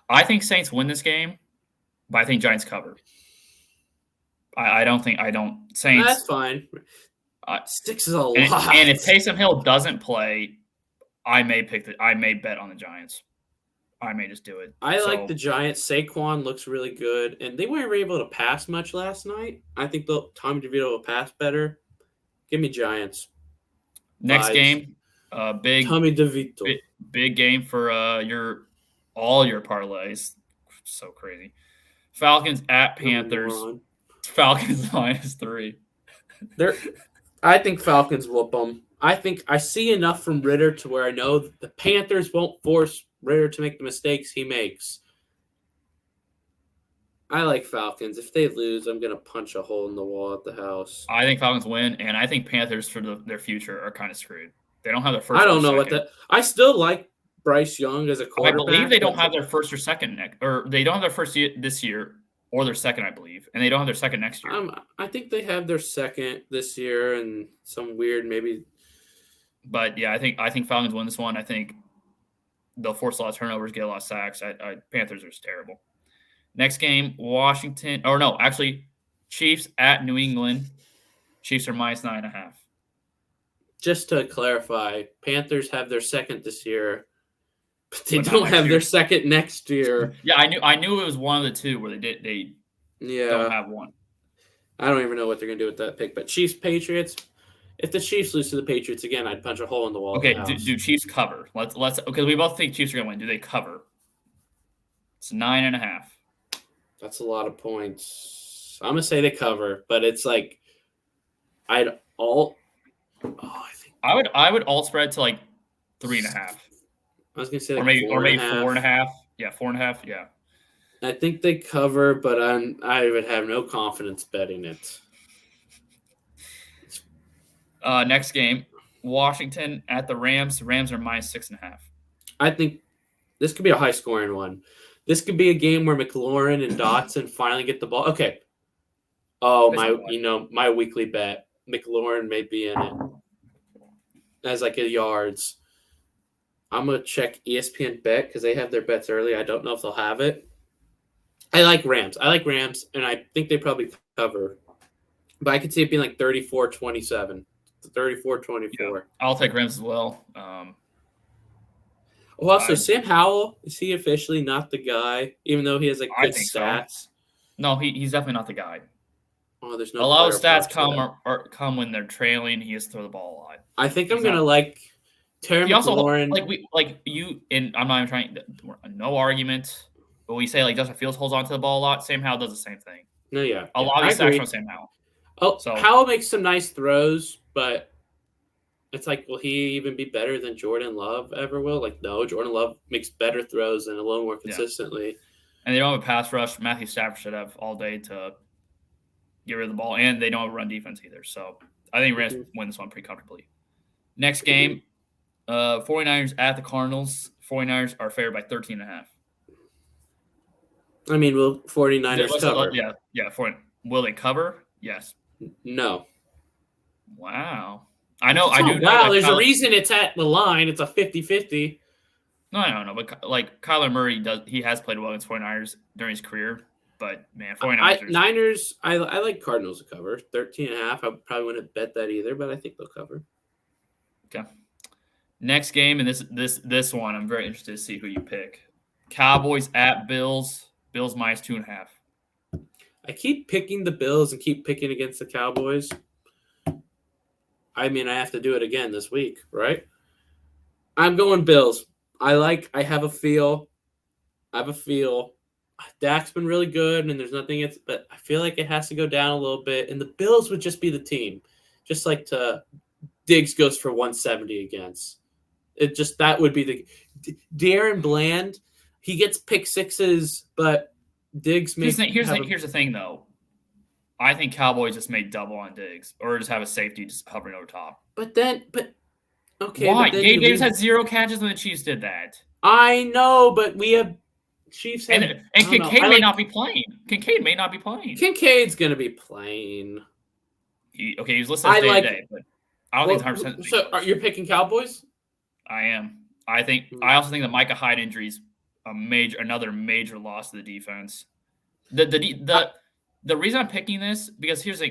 I think Saints win this game, but I think Giants cover. I don't. Saints. That's fine. 6 is a lot. And if Taysom Hill doesn't play, I may bet on the Giants. I may just do it. I like the Giants. Saquon looks really good, and they weren't able to pass much last night. I think Tommy DeVito will pass better. Give me Giants. Next game, big Tommy DeVito. Big game for all your parlays. So crazy. Falcons at Panthers. Falcons -3. I think Falcons whoop them. I think I see enough from Ritter to where I know that the Panthers won't force Ritter to make the mistakes he makes. I like Falcons. If they lose, I'm going to punch a hole in the wall at the house. I think Falcons win, and I think Panthers for their future are kind of screwed. They don't have their first. I don't know I still like Bryce Young as a quarterback. I believe they don't have their first or second or they don't have their first this year or their second, I believe, and they don't have their second next year. I think they have their second this year and some weird maybe. But yeah, I think Falcons win this one. I think they'll force a lot of turnovers, get a lot of sacks. Panthers are just terrible. Next game, Chiefs at New England. Chiefs are -9.5. Just to clarify, Panthers have their second this year, but they don't have their second next year. Yeah, I knew it was one of the two where they don't have one. I don't even know what they're gonna do with that pick. But Chiefs Patriots. If the Chiefs lose to the Patriots again, I'd punch a hole in the wall. Okay, do Chiefs cover? Let's because we both think Chiefs are gonna win. Do they cover? It's 9.5. That's a lot of points. I'm gonna say they cover, but it's like I would alt spread to like 3.5. I was gonna say or maybe 4.5. Yeah, 4.5. Yeah. I think they cover, but I would have no confidence betting it. Next game, Washington at the Rams. The Rams are -6.5. I think this could be a high-scoring one. This could be a game where McLaurin and Dotson finally get the ball. Okay. Oh, my weekly bet. McLaurin may be in it as like a yards. I'm going to check ESPN bet because they have their bets early. I don't know if they'll have it. I like Rams, and I think they probably cover. But I could see it being like 34-27. 34-24. Yeah, I'll take Rams as well. Also, Sam Howell, is he officially not the guy, even though he has like good stats? So. No, he's definitely not the guy. Oh, there's no. A lot of stats come when they're trailing. He has to throw the ball a lot. I think I'm gonna like Terry McLaurin. I'm not even trying. No argument, but we say like Justin Fields holds on to the ball a lot. Sam Howell does the same thing. No, yeah, a lot of these sacks from Sam Howell. Oh, so Howell makes some nice throws, but it's like, will he even be better than Jordan Love ever will? Like, no, Jordan Love makes better throws and a little more consistently. Yeah. And they don't have a pass rush. Matthew Stafford should have all day to get rid of the ball, and they don't have a run defense either. So I think Rams win this one pretty comfortably. Next game, 49ers at the Cardinals. 49ers are favored by 13.5. I mean, will 49ers cover? Yeah. Will they cover? Yes. No. Wow. I know. Wow, there's a reason it's at the line. It's a 50-50. No, I don't know. But like Kyler Murray he has played well against 49ers during his career. But man, 49ers. I like Cardinals to cover 13.5. I probably wouldn't bet that either, but I think they'll cover. Okay. Next game, and this one, I'm very interested to see who you pick. Cowboys at Bills. Bills -2.5. I keep picking the Bills and keep picking against the Cowboys. I mean, I have to do it again this week, right? I'm going Bills. I have a feel. Dak's been really good, and there's nothing but I feel like it has to go down a little bit, and the Bills would just be the team. Just like Diggs goes for 170 against. That would be the Darren Bland. He gets pick sixes, but Diggs Here's the thing, though. I think Cowboys just may double on Diggs or just have a safety just hovering over top. Okay. Why? But then Gabe Davis had 0 catches when the Chiefs did that. I know, but we have Chiefs have, and Kincaid may not be playing. Kincaid's gonna be playing. He was listed as day-to-day, but I don't think it's 100%. So you're picking Cowboys? I am. I also think the Micah Hyde injury is another major loss to the defense. The reason I'm picking this, because here's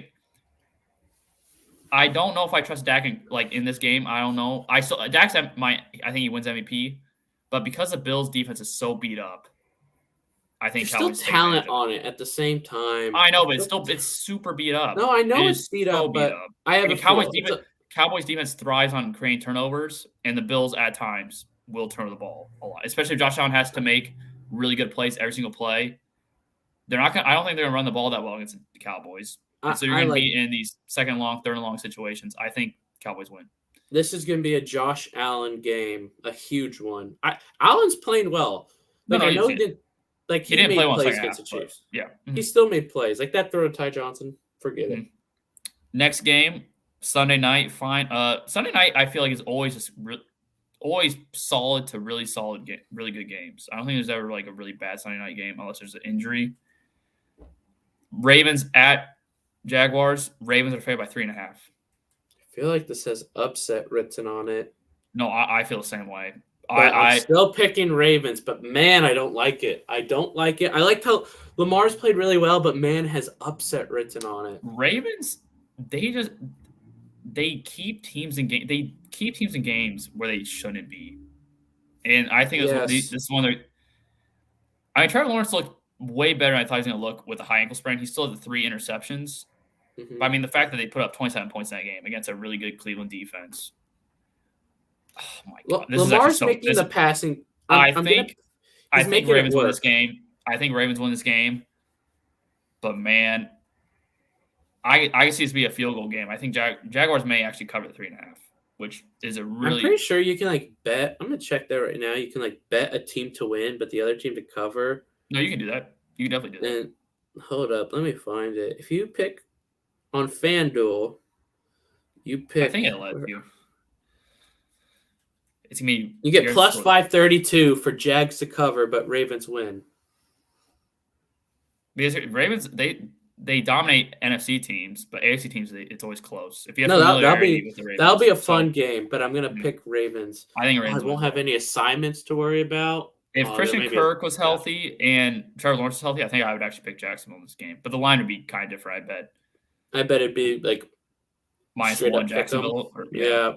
I don't know if I trust Dak in this game. I don't know. I think he wins MVP, but because the Bills defense is so beat up, I think there's still talent on it at the same time. I know, but it's super beat up. No, I know it's beat up, but I have Cowboys defense thrives on creating turnovers, and the Bills at times will turn the ball a lot, especially if Josh Allen has to make really good plays every single play. I don't think they're gonna run the ball that well against the Cowboys. So you're gonna be in these second and long, third and long situations. I think Cowboys win. This is gonna be a Josh Allen game, a huge one. Allen's playing well. He did. He didn't play well against the Chiefs. Yeah, he still made plays like that throw to Ty Johnson. Forget it. Next game, Sunday night. Fine. Sunday night, I feel like is always always solid to really solid, really good games. I don't think there's ever a really bad Sunday night game unless there's an injury. Ravens at Jaguars. Ravens are favored by 3.5. I feel like this has upset written on it. No, I feel the same way. I'm still picking Ravens, but man, I don't like it. I like how Lamar's played really well, but man, has upset written on it. Ravens, they keep teams in games where they shouldn't be, and I think this is one of. Trevor Lawrence looked way better than I thought he was going to look with a high ankle sprain. He still had the 3 interceptions. Mm-hmm. But, the fact that they put up 27 points in that game against a really good Cleveland defense. Oh, my God. Lamar's making the passing. I think Ravens win this game. I think Ravens win this game. But, man, I can see this be a field goal game. I think Jaguars may actually cover the 3.5, which is a really – I'm pretty sure you can, bet – I'm going to check that right now. You can, bet a team to win, but the other team to cover. No, you can do that. You can definitely do that. And hold up. Let me find it. If you pick on FanDuel, you pick – I think it'll let you. It's going to be – you get plus 532 for Jags to cover, but Ravens win. Because Ravens, they dominate NFC teams, but AFC teams, it's always close. If you have that'll be a fun game, but I'm going to pick Ravens. I think Ravens won't have any assignments to worry about. If Christian Kirk was healthy and Trevor Lawrence was healthy, I think I would actually pick Jacksonville in this game. But the line would be kind of different, I bet. I bet it'd be -1 Jacksonville. Yeah.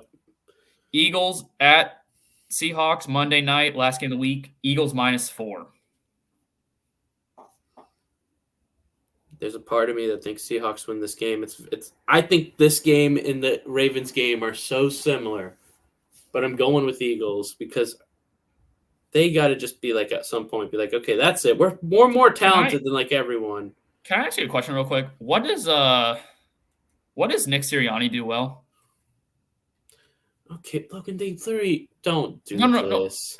Eagles at Seahawks Monday night, last game of the week. Eagles -4. There's a part of me that thinks Seahawks win this game. I think this game and the Ravens game are so similar, but I'm going with Eagles because they got to just be at some point, okay, that's it. We're more talented than everyone. Can I ask you a question real quick? What does Nick Sirianni do well? Okay, Logan, they literally don't do this.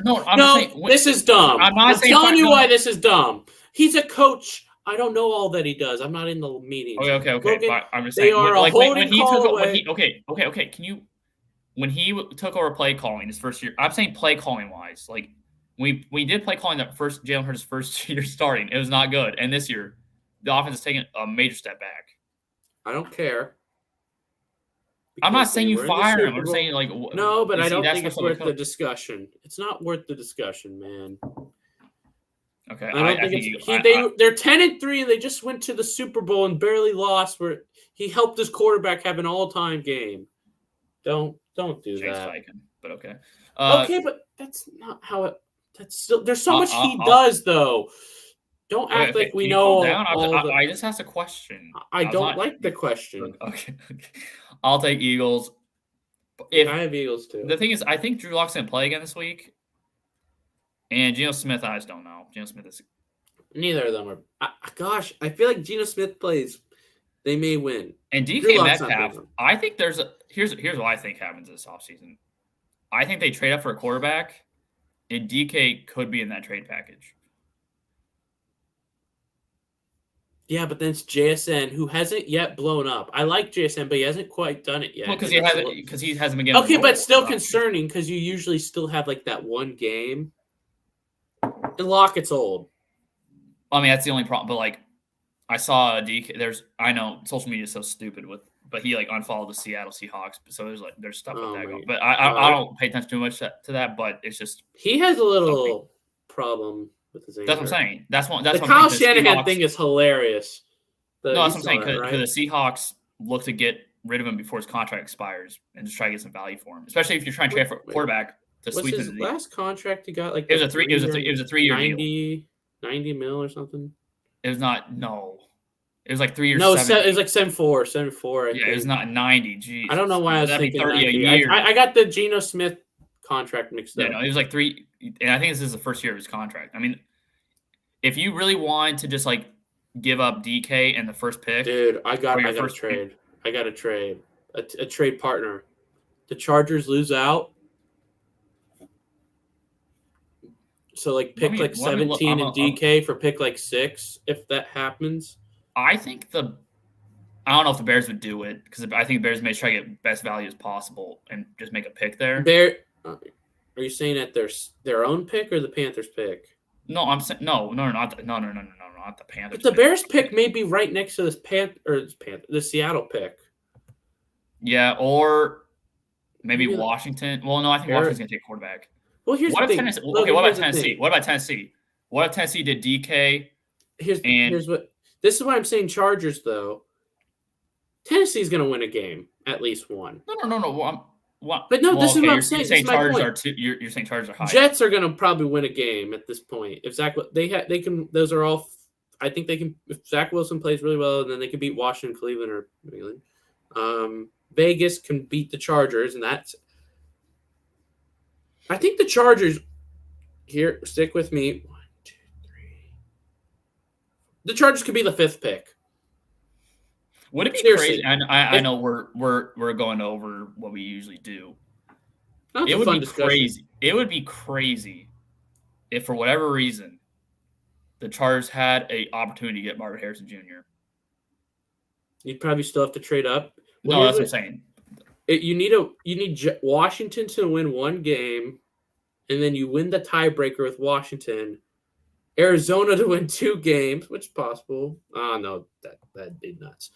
This is dumb. I'm telling you why this is dumb. He's a coach. I don't know all that he does. I'm not in the meetings. Okay. Logan, I'm just saying. They are a holding call away. Can you? When he took over play calling his first year, I'm saying play calling wise, we did play calling that first Jalen Hurts' first year starting. It was not good, and this year, the offense has taken a major step back. I don't care. I'm not saying you fire him. I'm saying no, but I don't think it's worth the discussion. It's not worth the discussion, man. Okay, they're 10-3 and they just went to the Super Bowl and barely lost. Where he helped his quarterback have an all-time game. Don't do that. Fiking, but okay. Okay, but that's not how it. That's still. There's so much he does though. Don't act like we can you know calm down? all the. I just asked a question. I don't not, like the question. Okay. I'll take Eagles. I have Eagles too. The thing is, I think Drew Lock's going to play again this week. And Geno Smith, I just don't know. Geno Smith is. Neither of them are. Gosh, I feel like Geno Smith plays. They may win. And DK Metcalf, I think there's a. Here's what I think happens this offseason. I think they trade up for a quarterback, and DK could be in that trade package. Yeah, but then it's JSN, who hasn't yet blown up. I like JSN, but he hasn't quite done it yet. Well, because he hasn't been getting. Okay, but still concerning because you usually still have like that one game. And Lockett's old. I mean, that's the only problem. But like, I saw a DK. I know social media is so stupid but he like unfollowed the Seattle Seahawks. So there's stuff with that going. But I don't pay attention too much to that. But it's just he has a little problem with his anger. That's what I'm saying. That's the Kyle Shanahan thing is hilarious. No, that's what I'm saying. Because the Seahawks look to get rid of him before his contract expires and just try to get some value for him, especially if you're trying to trade for a quarterback to sweep his last contract. He got like it was a 3-year 90 mil or something. It was not. No, it was like 3 years. No, it was like 74. Yeah, it was not 90. Geez, I don't know why I was thinking 30 a year. I got the Geno Smith contract mixed up. Yeah, no, it was like 3, and I think this is the first year of his contract. I mean, if you really want to just like give up DK and the first pick, dude, I got a trade. I got a trade. A trade partner. The Chargers lose out. So like pick 17 and DK for pick like 6 if that happens. I think I don't know if the Bears would do it because I think the Bears may try to get best value as possible and just make a pick there. Are you saying at their own pick or the Panthers pick? No, I'm saying no, not the Panthers. But the Bears pick may be right next to the Seattle pick. Yeah, or maybe Washington. Well, no, I think Washington's gonna take a quarterback. Well, here's the thing. What about Tennessee? What about Tennessee? What if Tennessee did DK? This is why I'm saying Chargers though. Tennessee's gonna win a game, at least one. No. But no, this is what I'm saying. You're saying Chargers are two. You're saying Chargers are high. Jets are gonna probably win a game at this point. If they can. Those are all. I think they can. If Zach Wilson plays really well, and then they can beat Washington, Cleveland, or New England. Vegas can beat the Chargers, and that's. I think the Chargers. Here, stick with me. 1, 2, 3. The Chargers could be the 5th pick. Would it be crazy? I know we're going over what we usually do. It would be crazy. It would be crazy if, for whatever reason, the Chargers had an opportunity to get Marvin Harrison Jr. You'd probably still have to trade up. No, that's what I'm saying. You need Washington to win one game, and then you win the tiebreaker with Washington. Arizona to win 2 games, which is possible. Oh no, that'd be nuts.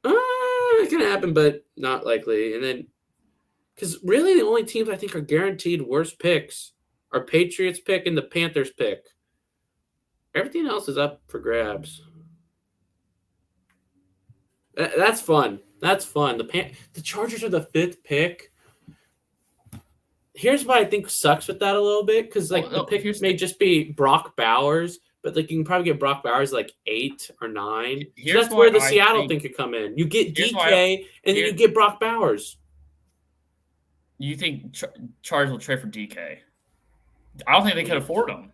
It can happen, but not likely. And then, because really the only teams I think are guaranteed worst picks are Patriots pick and the Panthers pick. Everything else is up for grabs. That's fun. That's fun. The Chargers are the 5th pick. Here's what I think sucks with that a little bit, because the pick may just be Brock Bowers. But like you can probably get Brock Bowers like 8 or 9. So that's where the Seattle thing could come in. You get DK and then you get Brock Bowers. You think Chargers will trade for DK? I don't think they could afford him.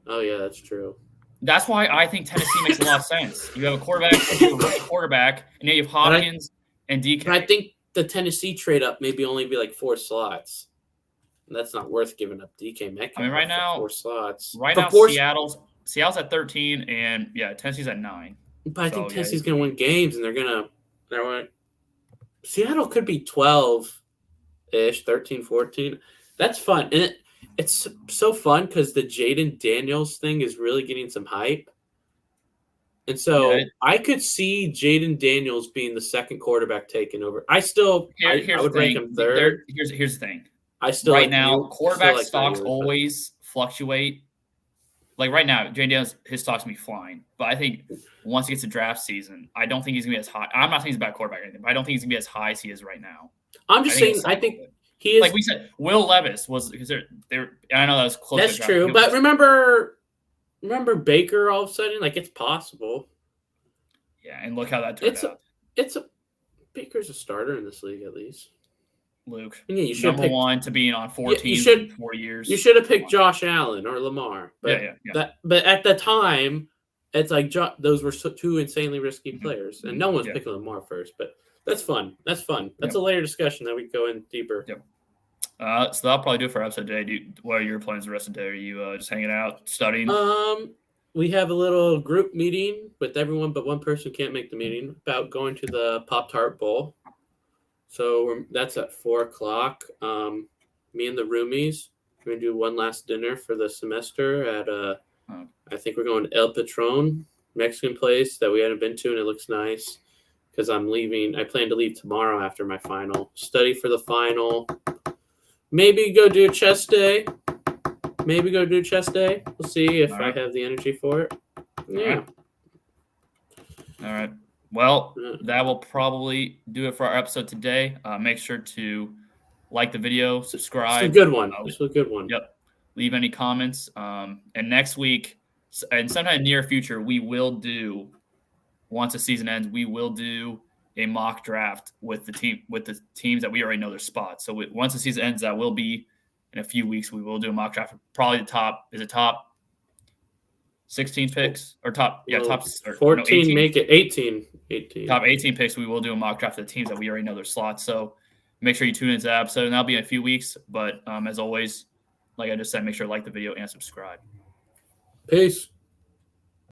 Oh yeah, that's true. That's why I think Tennessee makes a lot of sense. You have a quarterback, and then you have Hopkins and DK. But I think the Tennessee trade up maybe only be like 4 slots. And that's not worth giving up DK Metcalf. I mean, right now 4 slots. Right now, Seattle's at 13, and Tennessee's at 9. But I think Tennessee's going to win games, and they're going to. Seattle could be 12-ish, 13, 14. That's fun, and it's so fun because the Jaden Daniels thing is really getting some hype, and so I could see Jaden Daniels being the 2nd quarterback taken over. I would rank him 3rd. Here's the thing. Quarterback stocks always fluctuate. Like right now, Jaden Daniels, his stock's going to be flying. But I think once he gets to draft season, I don't think he's going to be as high. I'm not saying he's a bad quarterback or anything, but I don't think he's going to be as high as he is right now. I'm just saying, I think he is. Like we said, Will Levis was – because I know that was close. That's true. But remember, remember Baker all of a sudden? Like, it's possible. Yeah, and look how that turned out. Baker's a starter in this league at least. Luke, And yeah, you should number pick, one to being on 4 teams should, in 4 years. You should have picked Josh Allen or Lamar. But Yeah. But at the time, it's like those were two insanely risky players, and no one's picking Lamar first. But that's fun. That's a later discussion that we go in deeper. Yep. So that'll probably do it for our episode today. What are your plans the rest of the day? Are you just hanging out, studying? We have a little group meeting with everyone, but one person can't make the meeting about going to the Pop-Tart Bowl. So that's at 4:00. Me and the roomies, we're going to do one last dinner for the semester at, I think we're going to El Patron, Mexican place that we hadn't been to, and it looks nice because I'm leaving. I plan to leave tomorrow after my final. Study for the final. Maybe go do chest day. We'll see if I have the energy for it. Yeah. All right. Well, that will probably do it for our episode today. Make sure to like the video, subscribe. This is a good one. This was a good one. Yep. Leave any comments. And next week, and sometime in the near future, we will do, once the season ends, we will do a mock draft with the teams that we already know their spots. So once the season ends, that will be in a few weeks. We will do a mock draft. Probably the top 16 picks or top 14, 18. Make it 18. Top 18 picks. We will do a mock draft of the teams that we already know their slots. So make sure you tune into that episode, and that'll be in a few weeks. But as always, like I just said, make sure to like the video and subscribe. Peace.